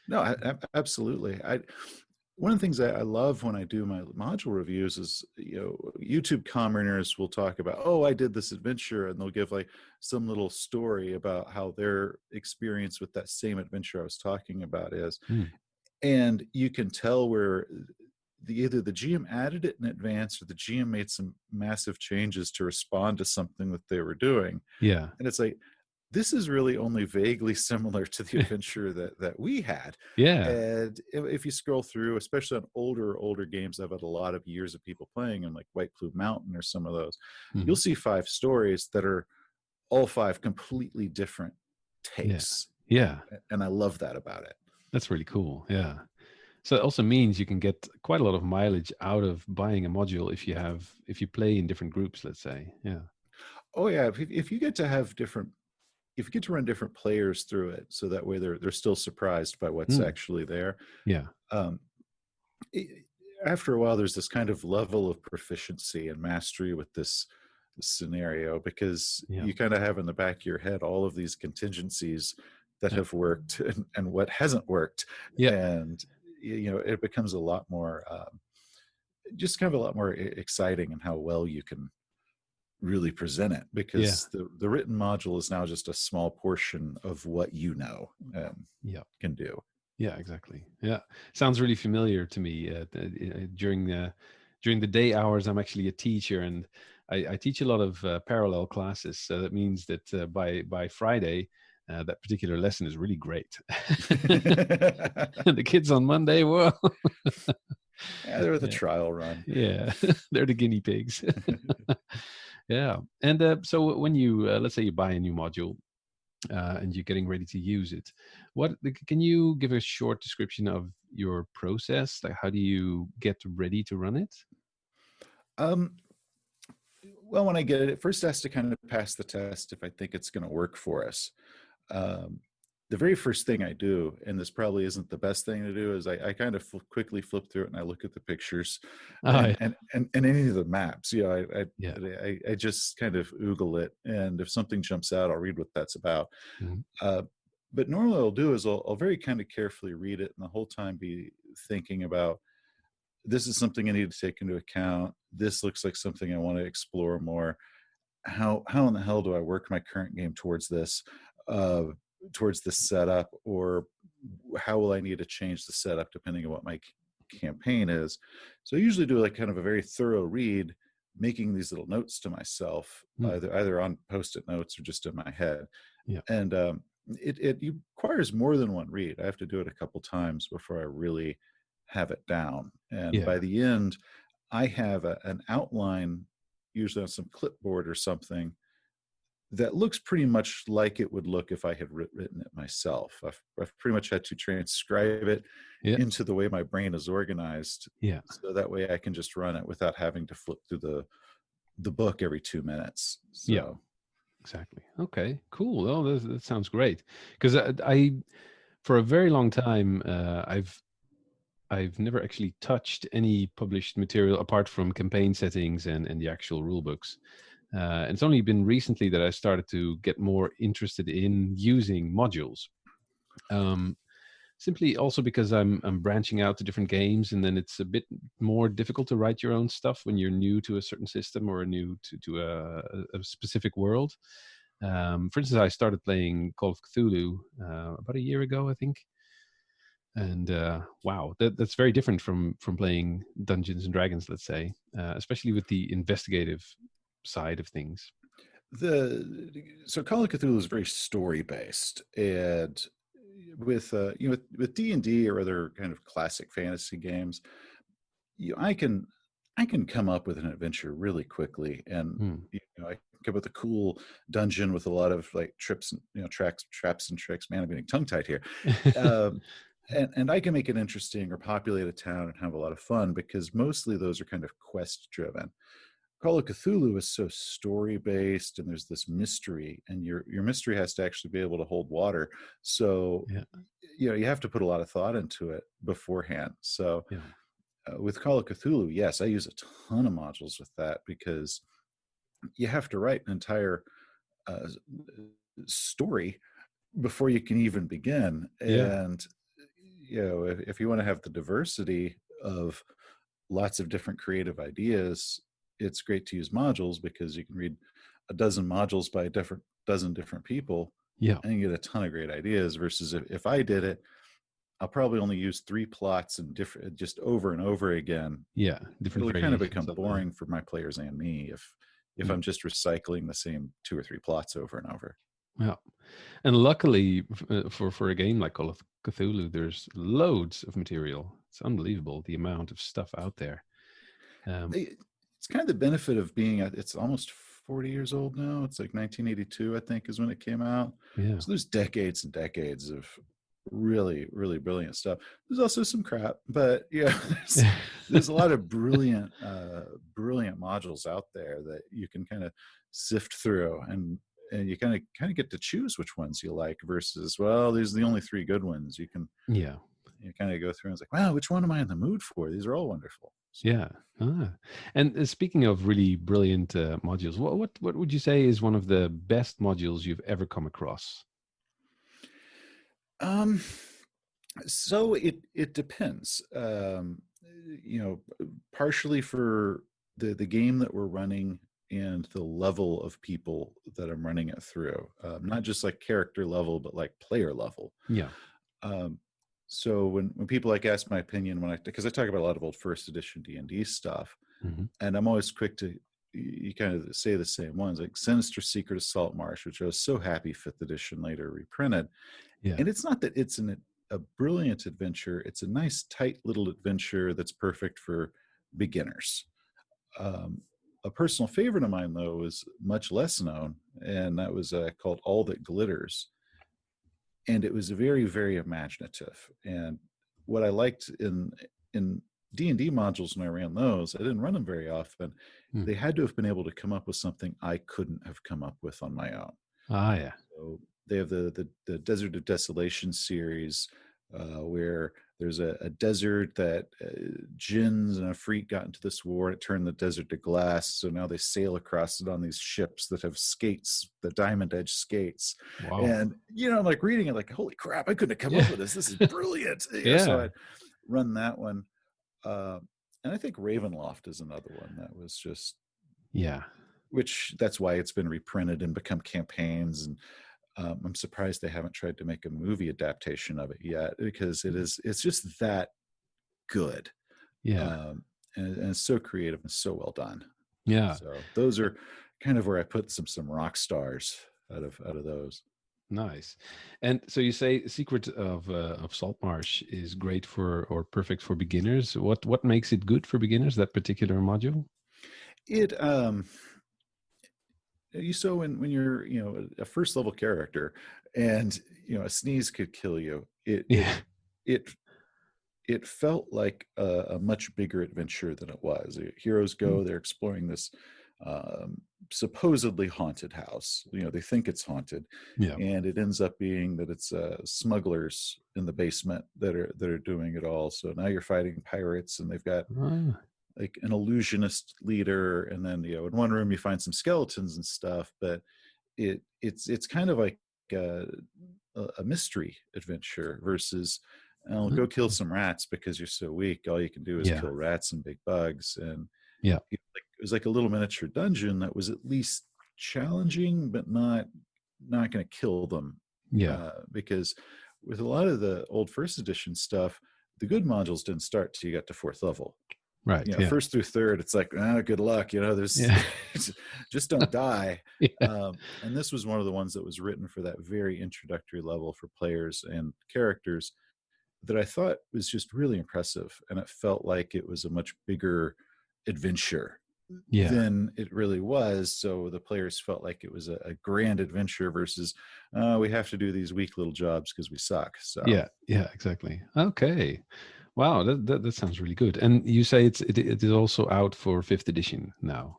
No, absolutely. One of the things I love when I do my module reviews is, YouTube commenters will talk about, oh, I did this adventure, and they'll give like some little story about how their experience with that same adventure I was talking about is. Mm. And you can tell where either the GM added it in advance or the GM made some massive changes to respond to something that they were doing. Yeah. And it's like, this is really only vaguely similar to the adventure that we had. Yeah. And if you scroll through, especially on older games, I've had a lot of years of people playing, and like White Plume Mountain or some of those, you'll Hmm. see 5 stories that are all 5 completely different Yeah. takes. Yeah. And I love that about it. That's really cool. Yeah. So it also means you can get quite a lot of mileage out of buying a module if you play in different groups, let's say. Yeah. Oh yeah, if you get to have different, if you get to run different players through it, so that way they're still surprised by what's Mm. actually there. Yeah. Um, it, After a while, there's this kind of level of proficiency and mastery with this scenario, because Yeah. you kind of have in the back of your head all of these contingencies that Yeah. have worked and what hasn't worked, Yeah. and it becomes a lot more, just kind of a lot more exciting in how well you can really present it, Yeah. because the written module is now just a small portion of what Yeah. can do. Yeah, exactly. Yeah, sounds really familiar to me. During the day hours, I'm actually a teacher, and I teach a lot of parallel classes. So that means that by Friday, that particular lesson is really great. And the kids on Monday, well, Yeah, they're the yeah, trial run. yeah, they're the guinea pigs. Yeah, and so when you let's say you buy a new module, and you're getting ready to use it, can you give a short description of your process? Like, how do you get ready to run it? um, well, when I get it, it first has to kind of pass the test if I think it's going to work for us. um, the very first thing I do, and this probably isn't the best thing to do, is I kind of quickly flip through it and I look at the pictures Oh, and yeah, any of the maps. yeah. I just kind of oogle it, and if something jumps out, I'll read what that's about. Mhm. Uh, but normally, what I'll do is I'll very kind of carefully read it, and the whole time be thinking about, this is something I need to take into account. This looks like something I want to explore more. How in the hell do I work my current game uh, towards this setup, or how will I need to change the setup depending on what my campaign is? So I usually do like kind of a very thorough read, making these little notes to myself, Mm. either on post-it notes or just in my head. Yeah, And it requires more than one read. I have to do it a couple times before I really have it down. And yeah, by the end, I have an outline, usually on some clipboard or something, that looks pretty much like it would look if I had written it myself. I've pretty much had to transcribe it yeah, into the way my brain is organized, yeah, so that way I can just run it without having to flip through the book every 2 minutes. yeah. So Exactly. Okay, cool. Oh, that sounds great. Because for a very long time, I've never actually touched any published material apart from campaign settings and the actual rule books. And it's only been recently that I started to get more interested in using modules. Um, Simply also because I'm branching out to different games, and then it's a bit more difficult to write your own stuff when you're new to a certain system or new to a specific world. For instance, I started playing Call of Cthulhu about a year ago, I think, and wow, that's very different from playing Dungeons and Dragons, let's say, especially with the investigative side of things. So Call of Cthulhu is very story based, and with with D&D or other kind of classic fantasy games, I can come up with an adventure really quickly, and Hmm. I can come up with a cool dungeon with a lot of like trips and traps and tricks. Man, I'm getting tongue tied here. Um, and I can make it interesting or populate a town and have a lot of fun because mostly those are kind of quest driven. Call of Cthulhu is so story based, and there's this mystery, and your mystery has to actually be able to hold water. So Yeah, you have to put a lot of thought into it beforehand. So yeah, with Call of Cthulhu, yes, I use a ton of modules with that because you have to write an entire uh, story before you can even begin. yeah, And if you want to have the diversity of lots of different creative ideas, it's great to use modules because you can read a dozen modules by a dozen different people yeah, and you get a ton of great ideas. Versus if I did it, I'll probably only use three plots and different just over and over again. yeah. Different It'll kind of variations become of it. boring for my players and me if Yeah. I'm just recycling the same two or three plots over and over. Yeah. And luckily for a game like Call of Cthulhu, there's loads of material. It's unbelievable the amount of stuff out there. Um, It's kind of the benefit of being it's almost 40 years old now. It's like 1982, I think, is when it came out. yeah. So there's decades and decades of really, really brilliant stuff. There's also some crap, but yeah, there's a lot of brilliant modules out there that you can kind of sift through, and you kind of get to choose which ones you like versus, well, these are the only three good ones. Yeah. You kind of go through and it's like, wow, which one am I in the mood for? These are all wonderful. So Yeah. Ah. And speaking of really brilliant modules, what would you say is one of the best modules you've ever come across? um so it depends. Partially for the game that we're running and the level of people that I'm running it through, not just like character level but like player level. Yeah. um so when people like ask my opinion, because I talk about a lot of old first edition D&D stuff, Hmm. and I'm always quick to you kind of say the same ones, like Sinister Secret of Saltmarsh, which I was so happy fifth edition later reprinted. Yeah. And it's not that it's a brilliant adventure. It's a nice, tight little adventure that's perfect for beginners. Um, a personal favorite of mine, though, is much less known, and that was called All That Glitters. And it was very, very imaginative. And what I liked in D&D modules when I ran those, I didn't run them very often. Hmm. They had to have been able to come up with something I couldn't have come up with on my own. Ah, yeah. So they have the Desert of Desolation series, where there's a desert that Jinns and Afreet got into this war, and it turned the desert to glass. So now they sail across it on these ships that have skates, the diamond edge skates. Wow. And I'm like reading it, like, holy crap, I couldn't have come Yeah. up with this. This is brilliant. So Yeah. I'd run that one. Uh, and I think Ravenloft is another one that was just, Yeah. which that's why it's been reprinted and become campaigns. And I'm surprised they haven't tried to make a movie adaptation of it yet, because it's just that good. Yeah. um, and it's so creative and so well done. Yeah. So those are kind of where I put some rock stars out of those. Nice. And so you say Secret of Saltmarsh is great for or perfect for beginners. What makes it good for beginners, that particular module? It you so when you're a first level character, and a sneeze could kill you, Yeah. it it felt like a much bigger adventure than it was. Heroes Mm. go, they're exploring this um, supposedly haunted house. They think it's haunted, Yeah. and it ends up being that it's smugglers in the basement that are doing it all. So now you're fighting pirates, and they've got Ah. like an illusionist leader, and then in one room you find some skeletons and stuff, but it's kind of like a, a mystery adventure versus go kill some rats because you're so weak. All you can do is Yeah. kill rats and big bugs, and Yeah. it was like a little miniature dungeon that was at least challenging, but not going to kill them. Yeah. Because with a lot of the old first edition stuff, the good modules didn't start till you got to fourth level. Right. Yeah. First through third, it's like, good luck. There's Yeah. just don't die. Yeah. And this was one of the ones that was written for that very introductory level for players and characters that I thought was just really impressive. And it felt like it was a much bigger adventure Yeah. than it really was. So the players felt like it was a grand adventure versus we have to do these weak little jobs because we suck. So Yeah. Exactly. Okay. Wow, that sounds really good. And you say it is also out for 5th edition now,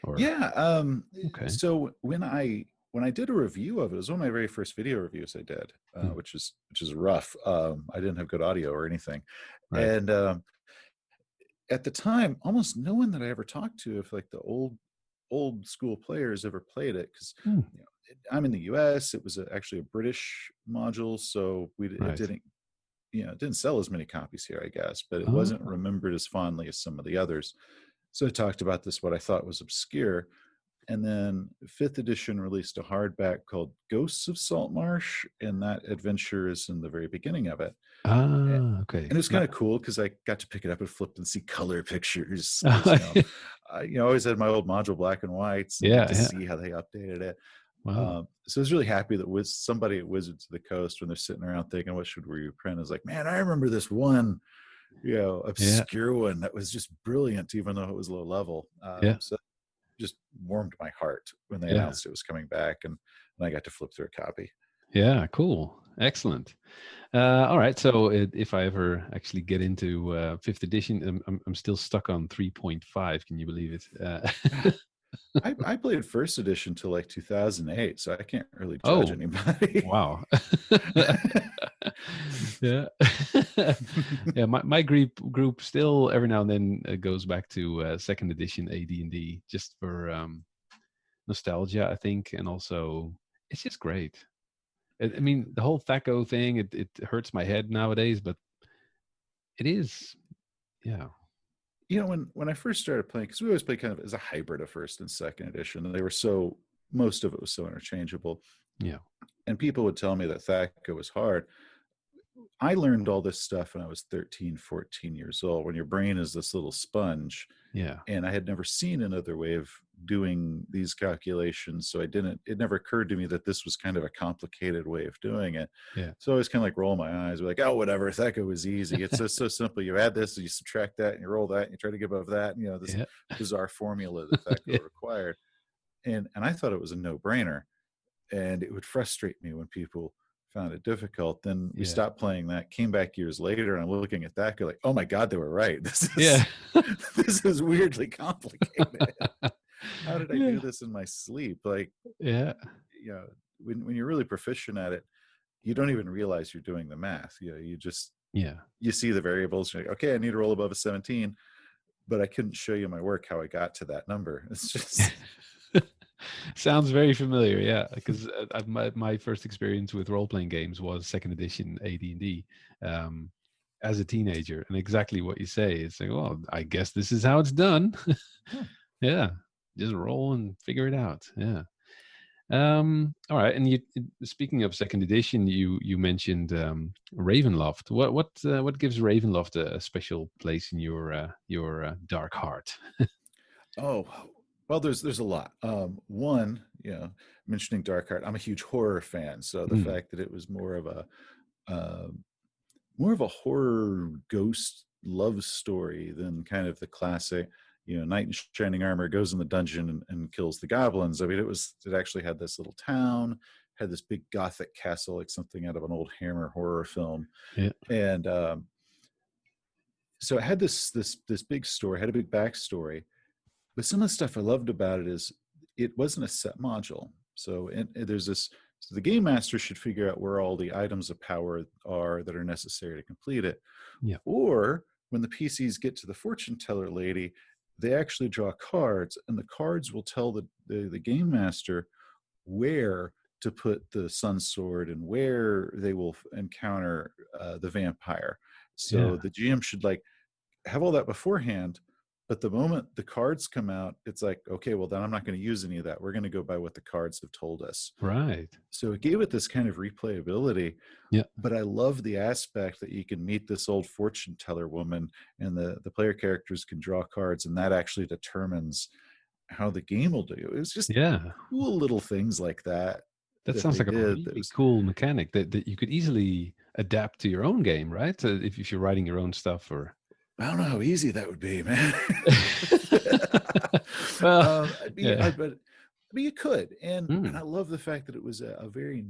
or yeah. Okay. So when I did a review of it, it was one of my very first video reviews I did, which is rough. I didn't have good audio or anything, Right. and at the time, almost no one that I ever talked to, if like the old school players, ever played it, because I'm in the U.S. It was actually a British module, so it didn't it didn't sell as many copies here, I guess, but it wasn't remembered as fondly as some of the others. So I talked about this, what I thought was obscure. And then 5th edition released a hardback called Ghosts of Saltmarsh, and that adventure is in the very beginning of it. Okay. And it was kind of cool because I got to pick it up and flip and see color pictures. I always had my old module black and whites, and to see how they updated it. Wow. So I was really happy that with somebody at Wizards of the Coast, when they're sitting around thinking, what should we reprint? I was like, man, I remember this one, obscure one that was just brilliant, even though it was low level. So it just warmed my heart when they announced it was coming back, and I got to flip through a copy. Yeah, cool. Excellent. All right. So if I ever actually get into 5th edition, I'm still stuck on 3.5. Can you believe it? I played first edition till like 2008, so I can't really judge anybody. Wow. Yeah. Yeah. My group still every now and then goes back to 2nd edition AD&D just for nostalgia, I think, and also it's just great. I mean, the whole THAC0 thing, it hurts my head nowadays, but it is, yeah. When I first started playing, because we always played kind of as a hybrid of first and second edition, and most of it was so interchangeable. Yeah. And people would tell me that THAC0 was hard. I learned all this stuff when I was 13, 14 years old, when your brain is this little sponge. Yeah. And I had never seen another way of doing these calculations. So it never occurred to me that this was kind of a complicated way of doing it. Yeah. So I always kind of like roll my eyes, like, oh, whatever, THAC0 was easy. It's so simple. You add this, and you subtract that, and you roll that, and you try to get above that. And, this bizarre formula that THAC0 required. And I thought it was a no-brainer. And it would frustrate me when people found it difficult. Then we stopped playing that, came back years later, and I'm looking at that, go like, oh my God, they were right. This is weirdly complicated. How did I do this in my sleep? Like, when you're really proficient at it, you don't even realize you're doing the math. You just, you see the variables. You're like, okay, I need to roll above a 17, but I couldn't show you my work how I got to that number. It's just... Sounds very familiar, yeah. Because my first experience with role-playing games was 2nd edition AD&D as a teenager, and exactly what you say. It's like, well, I guess this is how it's done. Yeah, just roll and figure it out. Yeah. All right. And speaking of 2nd edition, you mentioned Ravenloft. What gives Ravenloft a special place in your dark heart? Oh. Well, there's a lot. One, mentioning Dark Heart, I'm a huge horror fan, so the fact that it was more of a horror ghost love story than kind of the classic, knight in shining armor goes in the dungeon and kills the goblins. I mean, it actually had this little town, had this big gothic castle, like something out of an old Hammer horror film, and so it had this big story, had a big backstory. But some of the stuff I loved about it is it wasn't a set module. So there's this. So the game master should figure out where all the items of power are that are necessary to complete it. Yeah. Or when the PCs get to the fortune teller lady, they actually draw cards, and the cards will tell the game master where to put the sun sword and where they will encounter the vampire. Yeah. So the GM should like have all that beforehand. But the moment the cards come out, it's like, okay, well, then I'm not going to use any of that. We're going to go by what the cards have told us. Right. So it gave it this kind of replayability. Yeah. But I love the aspect that you can meet this old fortune teller woman, and the player characters can draw cards, and that actually determines how the game will do. It was just Yeah. cool little things like that That that sounds they like a did. That really was, cool mechanic that you could easily adapt to your own game, right? If you're writing your own stuff or. I don't know how easy that would be, man. Well, yeah. But you could, and Mm, I love the fact that it was a very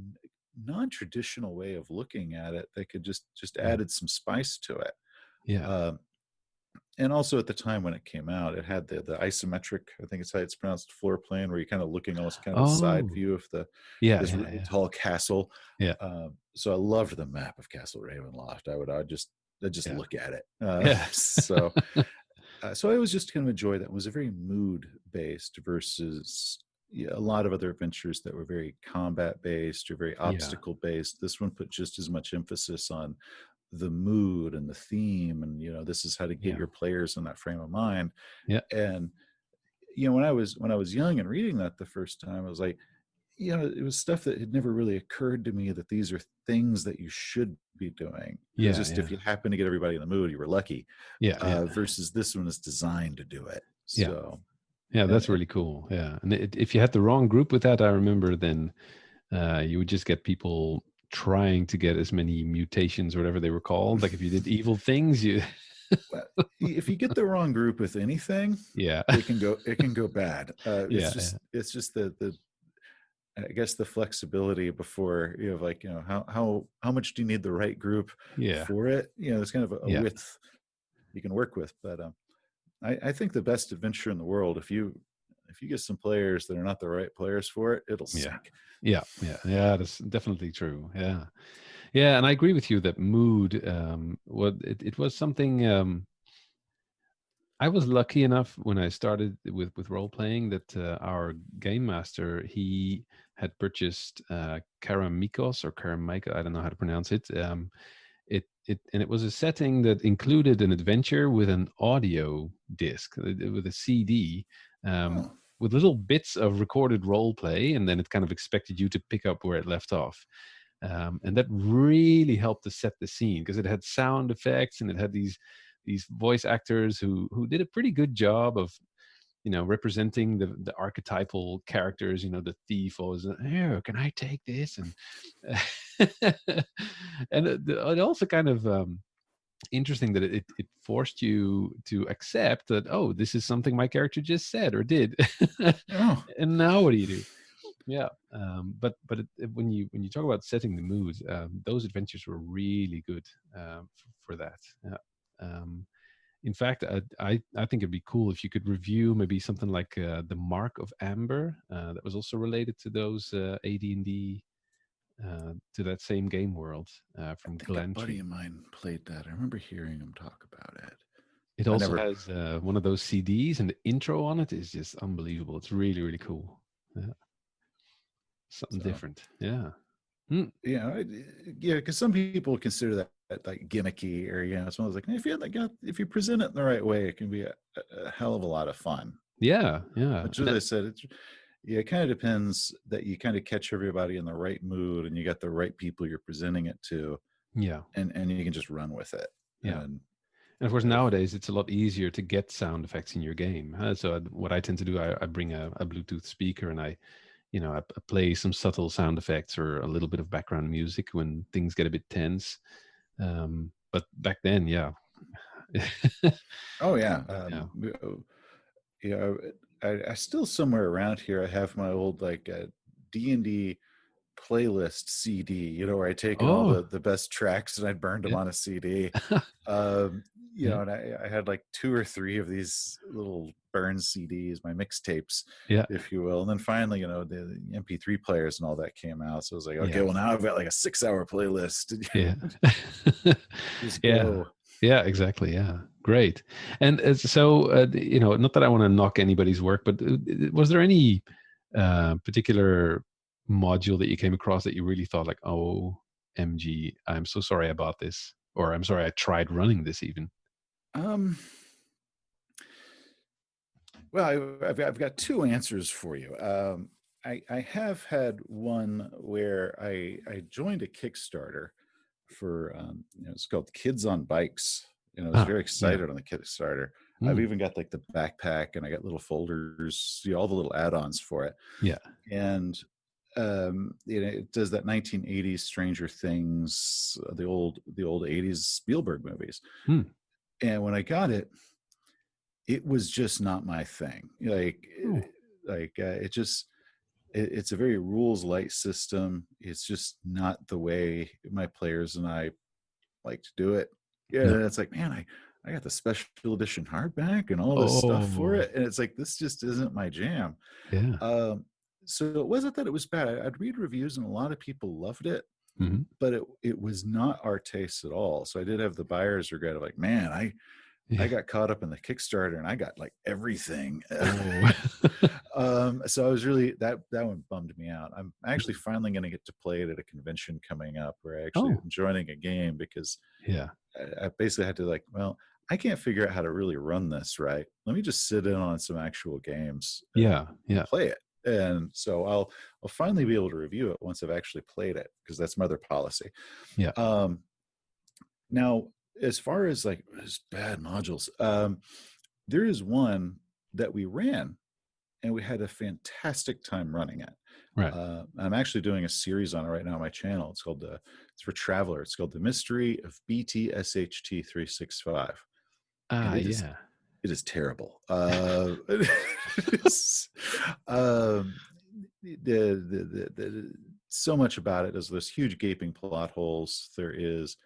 non-traditional way of looking at it that could just yeah. added some spice to it. Yeah. Um, and also at the time when it came out, it had the isometric, I think it's how it's pronounced, floor plan, where you're kind of looking almost kind of a side Oh, view of yeah, this yeah, really yeah, tall castle. yeah, So I loved the map of Castle Ravenloft. I'd just yeah, look at it. yeah, So I always just kind of enjoy that. It was a very mood based versus, yeah, a lot of other adventures that were very combat based or very yeah, obstacle based. This one put just as much emphasis on the mood and the theme, and this is how to get yeah, your players in that frame of mind. yeah, And when I was young and reading that the first time, I was like, it was stuff that had never really occurred to me, that these are things that you should be doing. It was yeah, just, yeah, if you happen to get everybody in the mood, you were lucky. yeah, yeah, Versus this one is designed to do it. yeah. So, Yeah, and that's really cool. Yeah, and if you had the wrong group with that, I remember then you would just get people trying to get as many mutations or whatever they were called. Like if you did evil things, you. well, if you get the wrong group with anything, Yeah, it can go bad. yeah, yeah, It's just the I guess the flexibility before you have, like, how much do you need the right group yeah, for it? There's kind of a yeah, width you can work with. But I think the best adventure in the world, if you get some players that are not the right players for it, it'll yeah, sink. yeah, yeah, yeah. That's definitely true. Yeah, yeah, and I agree with you that mood. What it was something. I was lucky enough when I started with role playing that our game master, he had purchased Karamikos or Karamika, I don't know how to pronounce it. It was a setting that included an adventure with an audio disc, with a CD, um, Oh, with little bits of recorded role play, and then it kind of expected you to pick up where it left off. And that really helped to set the scene because it had sound effects and it had these voice actors who did a pretty good job of representing the archetypal characters. The thief always, here, can I take this? And and it also kind of interesting that it forced you to accept that, oh, this is something my character just said or did. oh, And now what do you do? Yeah, but when you talk about setting the mood, those adventures were really good for that. Yeah. In fact, I think it'd be cool if you could review maybe something like the Mark of Amber, that was also related to those AD&D, to that same game world I from think a Glen buddy Tree. of mine played that. I remember hearing him talk about it. It I also never. has one of those CDs, and the intro on it is just unbelievable. It's really, really cool. Yeah, something So different. Yeah. Mm, yeah, because some people consider that like gimmicky, or it's one of those, like, if you present it in the right way, it can be a hell of a lot of fun. yeah, yeah. Which, as I said, it kind of depends that you kind of catch everybody in the right mood, and you got the right people you're presenting it to, Yeah, and you can just run with it. yeah. And And of course, if nowadays it's a lot easier to get sound effects in your game. So what I tend to do, I bring a Bluetooth speaker and I play some subtle sound effects or a little bit of background music when things get a bit tense. But back then, yeah, oh yeah, yeah. yeah, I still, somewhere around here, I have my old, like, D&D playlist CD, where I taken all Oh, the best tracks and I'd burned them yeah, on a CD. um yeah, and I had like two or three of these little burn CDs, my mixtapes, yeah, if you will. And then finally, the MP3 players and all that came out, so I was like, okay, yeah, well, now I've got like a 6-hour playlist. yeah, Just yeah. go. Yeah, exactly. Yeah, great. And so, not that I want to knock anybody's work, but was there any particular module that you came across that you really thought like, oh, MG, I'm so sorry about this, or I'm sorry I tried running this even? Um, well, I've got two answers for you. I have had one where I joined a Kickstarter for it's called Kids on Bikes. I was Ah, very yeah. excited on the Kickstarter. I've Mm, even got like the backpack, and I got little folders, all the little add-ons for it. yeah. And it does that 1980s Stranger Things, the old 80s Spielberg movies. Hmm. And when I got it, it was just not my thing. Oh, It's a very rules light system. It's just not the way my players and I like to do it. Yeah, no. and it's like, man, I got the special edition hardback and all this stuff for Oh, it, and it's like, this just isn't my jam. yeah. Um, so it wasn't that it was bad. I'd read reviews and a lot of people loved it, Hmm. but it was not our taste at all. So I did have the buyer's regret of like, man, I Yeah. got caught up in the Kickstarter and I got like everything. Oh. So I was really, that one bummed me out. I'm actually finally going to get to play it at a convention coming up where I actually Oh, am joining a game, because yeah. I basically had to like, well, I can't figure out how to really run this right. Let me just sit in on some actual games Yeah. and Yeah. play it. And so I'll finally be able to review it once I've actually played it, because that's my other policy. Yeah. Um, Now, as far as like as bad modules, there is one that we ran and we had a fantastic time running it. Right. I'm actually doing a series on it right now on my channel. It's called it's for Traveler. It's called The Mystery of BTSHT 365, and Ah, it is yeah. terrible. It's, um, so much about it is there's huge gaping plot holes. There is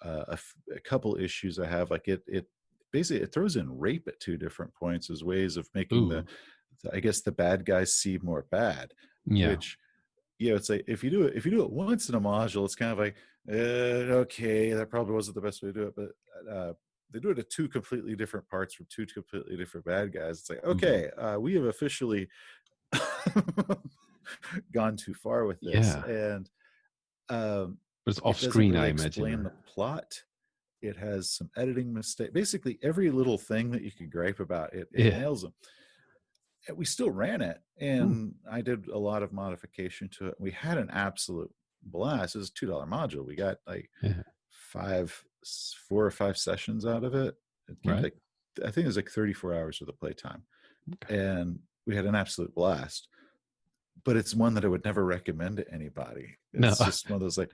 a couple issues I have. Like it basically it throws in rape at two different points as ways of making Ooh. I guess the bad guys seem more bad. Yeah. Which, it's like if you do it once in a module, it's kind of like okay, that probably wasn't the best way to do it, but they do it at two completely different parts from two completely different bad guys. It's like, Mhm. okay, we have officially gone too far with this. Yeah. And But it's off it doesn't screen, really I imagine. explain the Or plot. It has some editing mistake. Basically, every little thing that you could gripe about, it yeah. nails them. And we still ran it, Hmm. and I did a lot of modification to it. We had an absolute blast. It was a $2 module. We got like Yeah. 4 or 5 sessions out of it. It came to Right. like, I think it was like 34 hours of the playtime, Okay. and we had an absolute blast. But it's one that I would never recommend to anybody. No. It's just one of those like,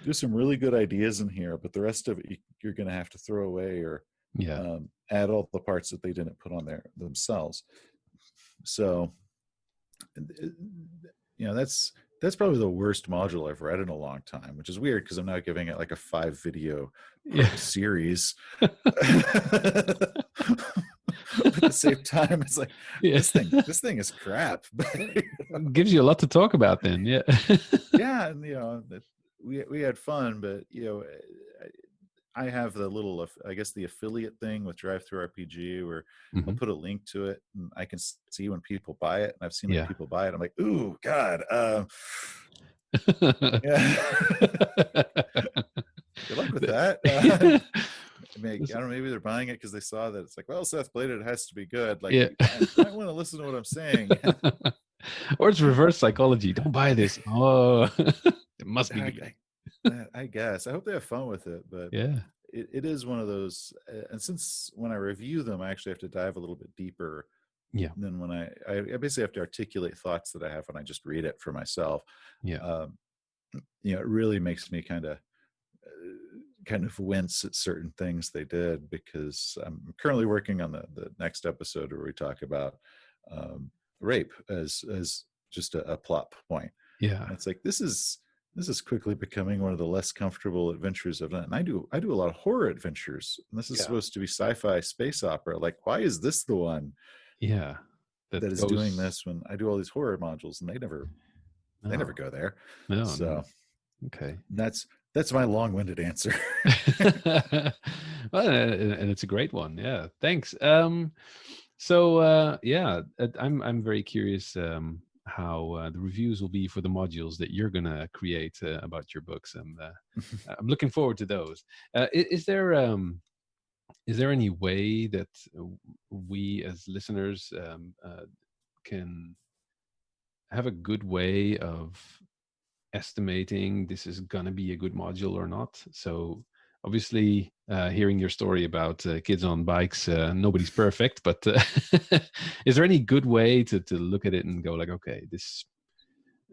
there's some really good ideas in here, but the rest of it you're going to have to throw away, or Yeah. add all the parts that they didn't put on there themselves. So, that's probably the worst module I've read in a long time, which is weird because I'm now giving it like a 5 video Yeah. part series. But at the same time, it's like Yeah. this thing is crap. But Gives you a lot to talk about then. Yeah. yeah, and we had fun, but I have the little, I guess, the affiliate thing with Drive Through RPG, where I'll Hmm. put a link to it and I can see when people buy it, and I've seen like Yeah. people buy it. I'm like, ooh, God, yeah. Good luck with that. I don't know, maybe they're buying it because they saw that it's like, well, Seth played it, it has to be good. Like, Yeah. you might want to listen to what I'm saying. Or it's reverse psychology. Don't buy this. Oh, it must be good. I guess. I hope they have fun with it, but Yeah. it is one of those. And since when I review them, I actually have to dive a little bit deeper Yeah. than when I basically have to articulate thoughts that I have when I just read it for myself. Yeah. Um, it really makes me kind of wince at certain things they did, because I'm currently working on the next episode where we talk about rape as just a plot point. Yeah. And it's like, this is quickly becoming one of the less comfortable adventures I've done. And I do a lot of horror adventures, and this is Yeah. supposed to be sci-fi space opera. Like, why is this the one Yeah. That that is doing goes. this when I do all these horror modules and they never No. go there? No. No. So Okay. that's my long-winded answer. Well, and it's a great one. Yeah, thanks. Yeah, I'm very curious how the reviews will be for the modules that you're gonna create about your books, and I'm looking forward to those. Is there any way that we as listeners can have a good way of estimating this is going to be a good module or not? So obviously, hearing your story about kids on bikes, nobody's perfect, but is there any good way to look at it and go like, okay, this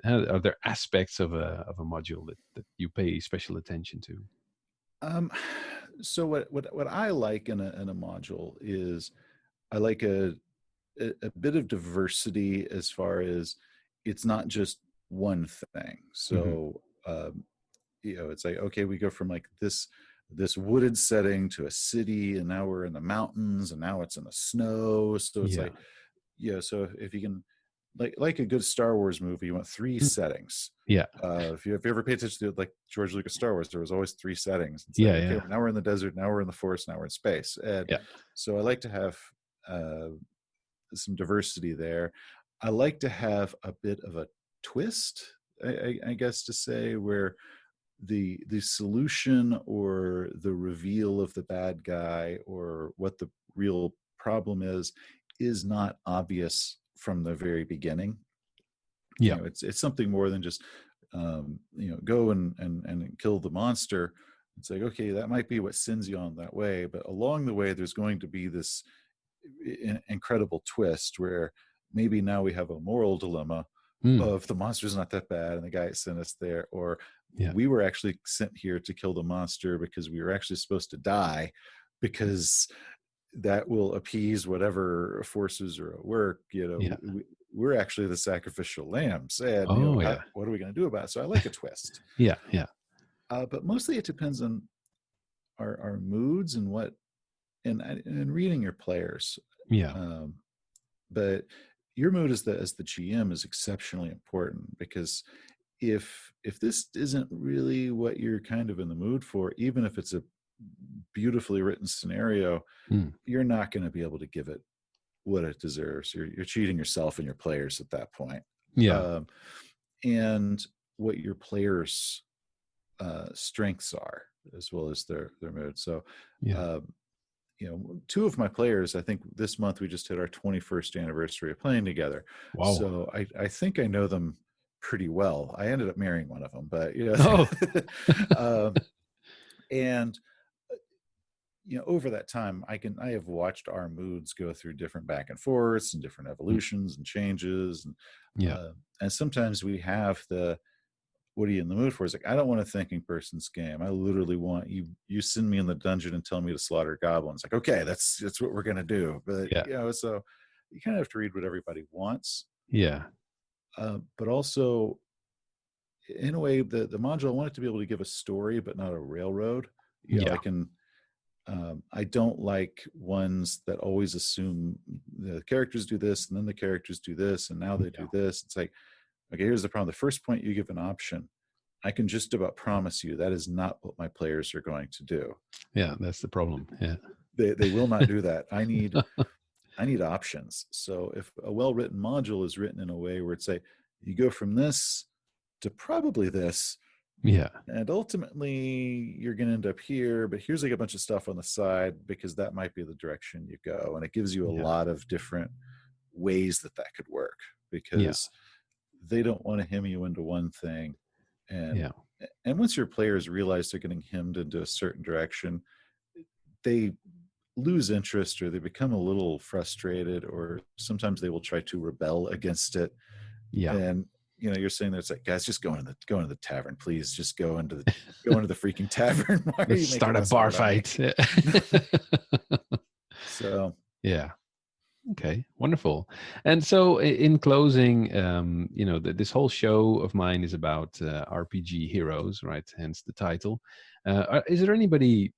are there aspects of a module that you pay special attention to? Um, so what I like in a module is I like a bit of diversity as far as it's not just one thing. Hmm. So it's like, okay, we go from like this wooded setting to a city, and now we're in the mountains, and now it's in the snow. So it's Yeah. like, so if you can, like a good Star Wars movie, you want three Mm. settings. Yeah. If you ever pay attention to like George Lucas Star Wars, there was always three settings. It's like, Yeah. okay, Yeah. well, now we're in the desert, now we're in the forest, now we're in space. And Yeah. so I like to have uh, some diversity there. I like to have a bit of a twist, I guess to say, where the solution or the reveal of the bad guy or what the real problem is not obvious from the very beginning. Yeah. It's something more than just go and kill the monster. It's like, okay, that might be what sends you on that way, but along the way there's going to be this incredible twist where maybe now we have a moral dilemma Mm. of the monster's not that bad and the guy sent us there, or Yeah. we were actually sent here to kill the monster because we were actually supposed to die, because that will appease whatever forces are at work. Yeah. We're actually the sacrificial lambs, and Oh yeah. what are we going to do about it? So I like a twist, Yeah. Yeah. but mostly it depends on our moods and what, and reading your players. Yeah. um, but your mood as the GM is exceptionally important, because if this isn't really what you're kind of in the mood for, even if it's a beautifully written scenario, Mm. you're not going to be able to give it what it deserves. You're cheating yourself and your players at that point. Yeah. Um, and what your players' strengths are, as well as their mood. So, Yeah. uh, two of my players, I think this month we just hit our 21st anniversary of playing together. Wow. So I think I know them pretty well. I ended up marrying one of them, but Oh. um, and over that time, I have watched our moods go through different back and forths and different Mm. evolutions and changes, Yeah. and sometimes we have the, what are you in the mood for? It's like, I don't want a thinking person's game. I literally want you send me in the dungeon and tell me to slaughter goblins. Like, okay, that's what we're gonna do. But Yeah. so you kind of have to read what everybody wants. Yeah. But also, in a way, the module, I want it to be able to give a story, but not a railroad. Yeah. I can. I don't like ones that always assume the characters do this and then the characters do this and now they Yeah. do this. It's like, okay, here's the problem. The first point you give an option, I can just about promise you that is not what my players are going to do. Yeah. That's the problem. Yeah. They will not do that. I need options. So if a well-written module is written in a way where it's like, you go from this to probably this, Yeah. and ultimately you're going to end up here, but here's like a bunch of stuff on the side because that might be the direction you go, and it gives you a Yeah. lot of different ways that could work, Yeah. because they don't want to hem you into one thing, and Yeah. once your players realize they're getting hemmed into a certain direction, they lose interest, or they become a little frustrated, or sometimes they will try to rebel against it. Yeah. And you're saying that it's like, guys, just go into the tavern, please. Just go into the freaking tavern. Why are Let's you making start a this bar hard on me? fight. Yeah. So Yeah. Okay, wonderful. And so, in closing, this whole show of mine is about RPG heroes, right? Hence the title. Is there anybody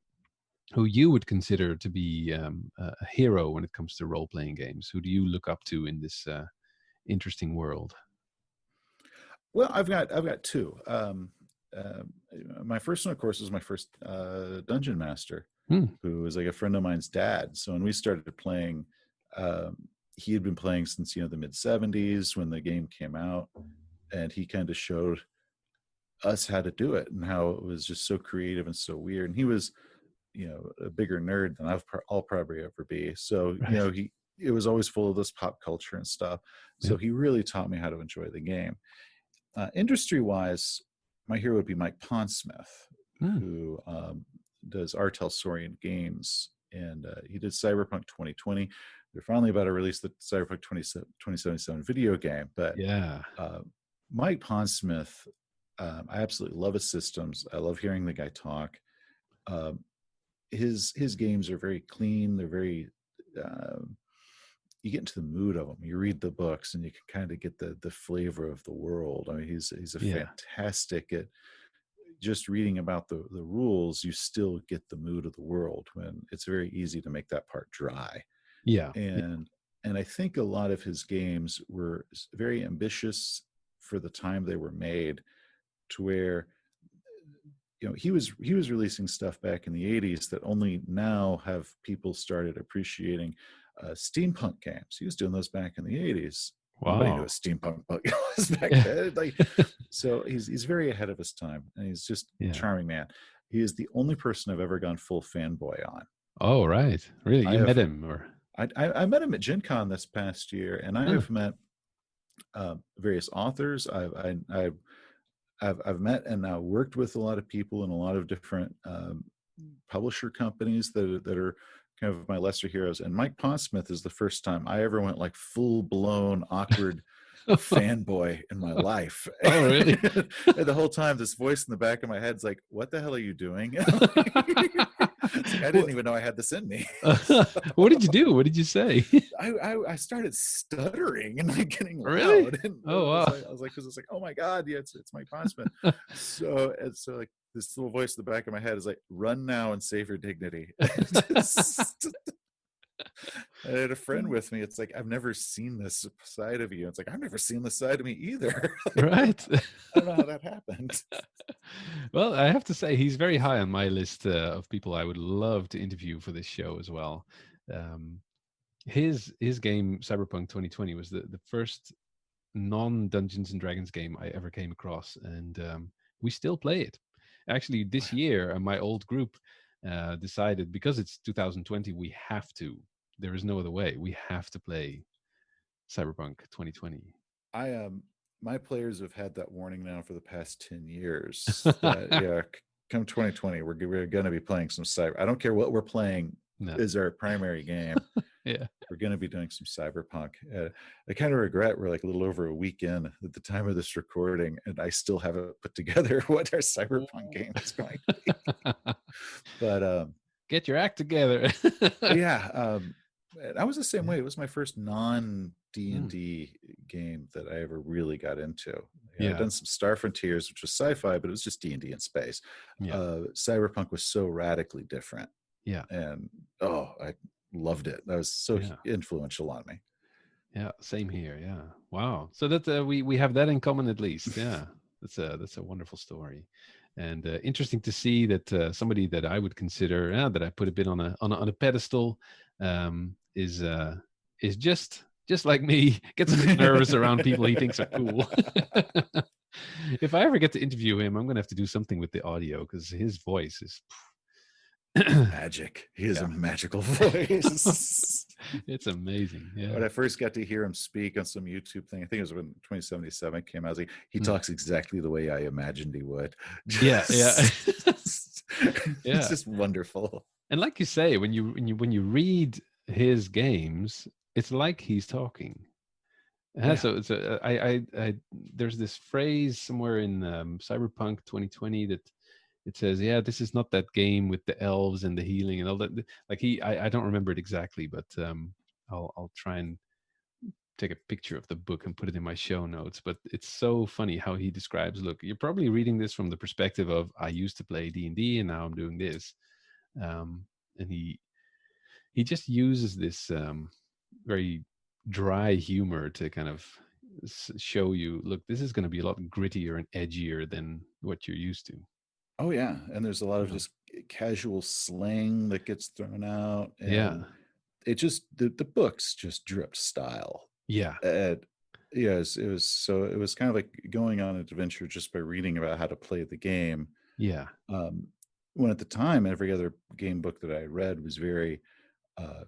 who you would consider to be a hero when it comes to role-playing games? Who do you look up to in this interesting world? well, I've got two. Uh, my first one, of course, is my first dungeon master. who was like a friend of mine's dad. So when we started playing, um, he had been playing since the mid '70s when the game came out, and he kind of showed us how to do it and how it was just so creative and so weird. And he was, a bigger nerd than I'll probably ever be. So Right. it was always full of this pop culture and stuff. Yeah. So he really taught me how to enjoy the game. Industry wise, my hero would be Mike Pondsmith, Mm. who does Artel Saurian Games, and he did Cyberpunk 2020. They're finally about to release the Cyberpunk 2077 video game, but Yeah. Mike Pondsmith, I absolutely love his systems. I love hearing the guy talk. Um, his games are very clean. They're very you get into the mood of them. You read the books, and you can kind of get the flavor of the world. I mean, he's a Yeah. fantastic at just reading about the rules. You still get the mood of the world when it's very easy to make that part dry. Yeah. And I think a lot of his games were very ambitious for the time they were made, to where he was releasing stuff back in the '80s that only now have people started appreciating. Steampunk games, he was doing those back in the '80s. Nobody knew Wow. what steampunk was back then. So he's very ahead of his time, and he's just a Yeah. charming man. He is the only person I've ever gone full fanboy on. Oh, right. Really? I You met have him or? I met him at Gen Con this past year, and I Huh. have met various authors. I've met and now worked with a lot of people in a lot of different publisher companies that are kind of my lesser heroes. And Mike Pondsmith is the first time I ever went like full blown awkward fanboy in my life. Oh, really? And the whole time, this voice in the back of my head's like, "What the hell are you doing?" It's like, I didn't What, even know I had this in me. what did you do? What did you say? I started stuttering and like getting Really? loud, and Oh, wow. I was like, because it's like, oh my god, yeah, it's Mike Pondsmith. So like this little voice in the back of my head is like, run now and save your dignity. I had a friend with me. It's like, I've never seen this side of you. It's like, I've never seen this side of me either. Like, Right. I don't know how that happened. Well, I have to say he's very high on my list of people I would love to interview for this show as well. Um, his game Cyberpunk 2020 was the first non Dungeons and Dragons game I ever came across, and we still play it. Actually, this year, my old group decided, because it's 2020, we have to. There is no other way. We have to play Cyberpunk 2020. My players have had that warning now for the past 10 years that come 2020, we're going to be playing some cyber. I don't care what we're playing No. is our primary game. Yeah. We're going to be doing some cyberpunk. I kind of regret we're like a little over a week in at the time of this recording, and I still haven't put together what our cyberpunk game is going to be. But get your act together. I was the same way. It was my first non D&D game that I ever really got into. I'd done some Star Frontiers, which was sci-fi, but it was just D&D in space. Cyberpunk was so radically different. Yeah. And I loved it. That was so influential on me. Yeah, same here. Yeah. Wow. So that we have that in common at least. Yeah. That's a wonderful story. And interesting to see that somebody that I would consider that I put a bit on a pedestal is just like me, gets a bit nervous around people he thinks are cool. If I ever get to interview him, I'm gonna have to do something with the audio, because his voice is magic. He has a magical voice. It's amazing. Yeah. When I first got to hear him speak on some YouTube thing, I think it was when 2077 came out, I was like, he talks exactly the way I imagined he would. Yeah. It's just wonderful. And like you say, when you read his games, it's like he's talking. So there's this phrase somewhere in Cyberpunk 2020 that it says, this is not that game with the elves and the healing and all that. Like I don't remember it exactly, but I'll try and take a picture of the book and put it in my show notes. But it's so funny how he describes, look, you're probably reading this from the perspective of, I used to play D&D and now I'm doing this. And he just uses this very dry humor to kind of show you, look, this is going to be a lot grittier and edgier than what you're used to. Oh yeah, and there's a lot of just casual slang that gets thrown out, and Yeah. it just the books just dripped style. Yeah. And yes, it was kind of like going on an adventure just by reading about how to play the game. Yeah. Um, when at the time every other game book that I read was very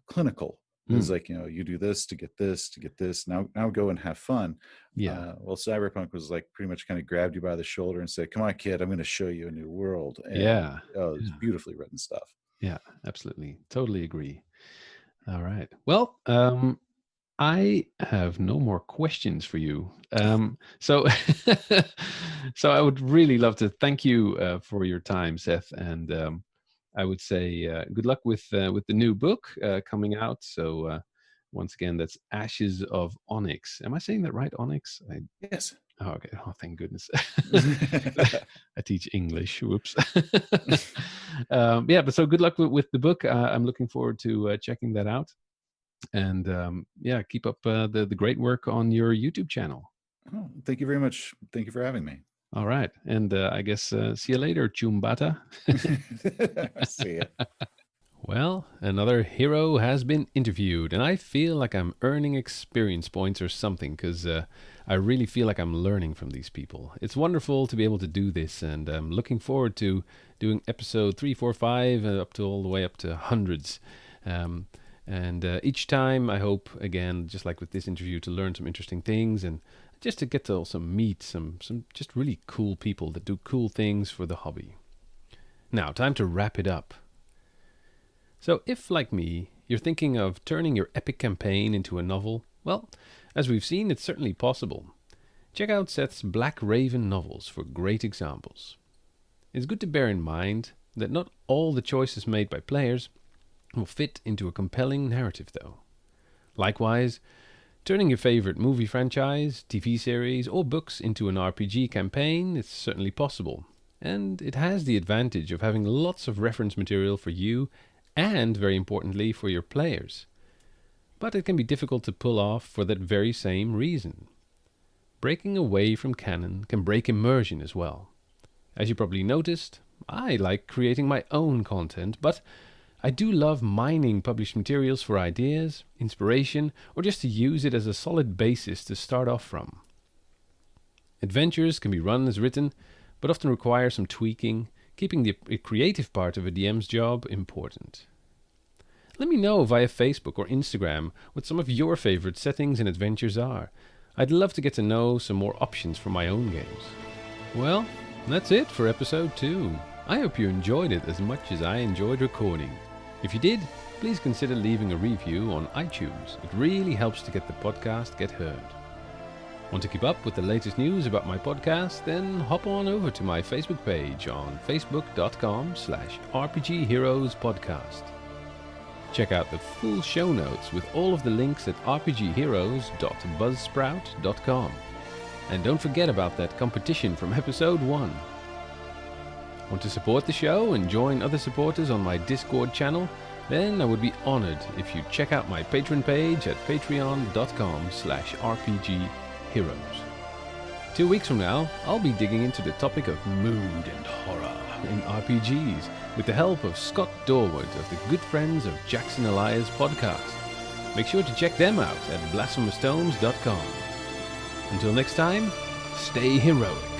clinical. It was Mm. like, you do this to get this, to get this. Now go and have fun. Yeah. Well, Cyberpunk was like pretty much kind of grabbed you by the shoulder and said, "Come on, kid, I'm going to show you a new world." And Yeah. it's Yeah. beautifully written stuff. Yeah. Absolutely. Totally agree. All right. Well, I have no more questions for you. So, so I would really love to thank you for your time, Seth, and I would say good luck with the new book coming out. So, once again, that's Ashes of Onyx. Am I saying that right? Onyx? Yes. Oh, okay. Oh, thank goodness. I teach English. Whoops. Yeah, but so good luck with the book. I'm looking forward to checking that out. And yeah, keep up the great work on your YouTube channel. Oh, thank you very much. Thank you for having me. All right. And I guess see you later, Chumbata. See ya. Well, another hero has been interviewed, and I feel like I'm earning experience points or something because I really feel like I'm learning from these people. It's wonderful to be able to do this, and I'm looking forward to doing episode 3, 4, 5, up to all the way up to hundreds. And each time, I hope, again, just like with this interview, to learn some interesting things and just to get to also meet some just really cool people that do cool things for the hobby. Now, time to wrap it up. So if, like me, you're thinking of turning your epic campaign into a novel, well, as we've seen, it's certainly possible. Check out Seth's Black Raven novels for great examples. It's good to bear in mind that not all the choices made by players will fit into a compelling narrative, though. Likewise, turning your favorite movie franchise, TV series, or books into an RPG campaign is certainly possible, and it has the advantage of having lots of reference material for you and, very importantly, for your players. But it can be difficult to pull off for that very same reason. Breaking away from canon can break immersion as well. As you probably noticed, I like creating my own content, but I do love mining published materials for ideas, inspiration, or just to use it as a solid basis to start off from. Adventures can be run as written, but often require some tweaking, keeping the creative part of a DM's job important. Let me know via Facebook or Instagram what some of your favorite settings and adventures are. I'd love to get to know some more options for my own games. Well, that's it for episode 2. I hope you enjoyed it as much as I enjoyed recording. If you did, please consider leaving a review on iTunes. It really helps to get the podcast get heard. Want to keep up with the latest news about my podcast? Then hop on over to my Facebook page on facebook.com/RPG Heroes Podcast. Check out the full show notes with all of the links at rpgheroes.buzzsprout.com. And don't forget about that competition from episode 1. Want to support the show and join other supporters on my Discord channel? Then I would be honored if you check out my Patreon page at patreon.com/RPGheroes. 2 weeks from now, I'll be digging into the topic of mood and horror in RPGs with the help of Scott Dorward of the Good Friends of Jackson Elias podcast. Make sure to check them out at blasphemoustomes.com. Until next time, stay heroic.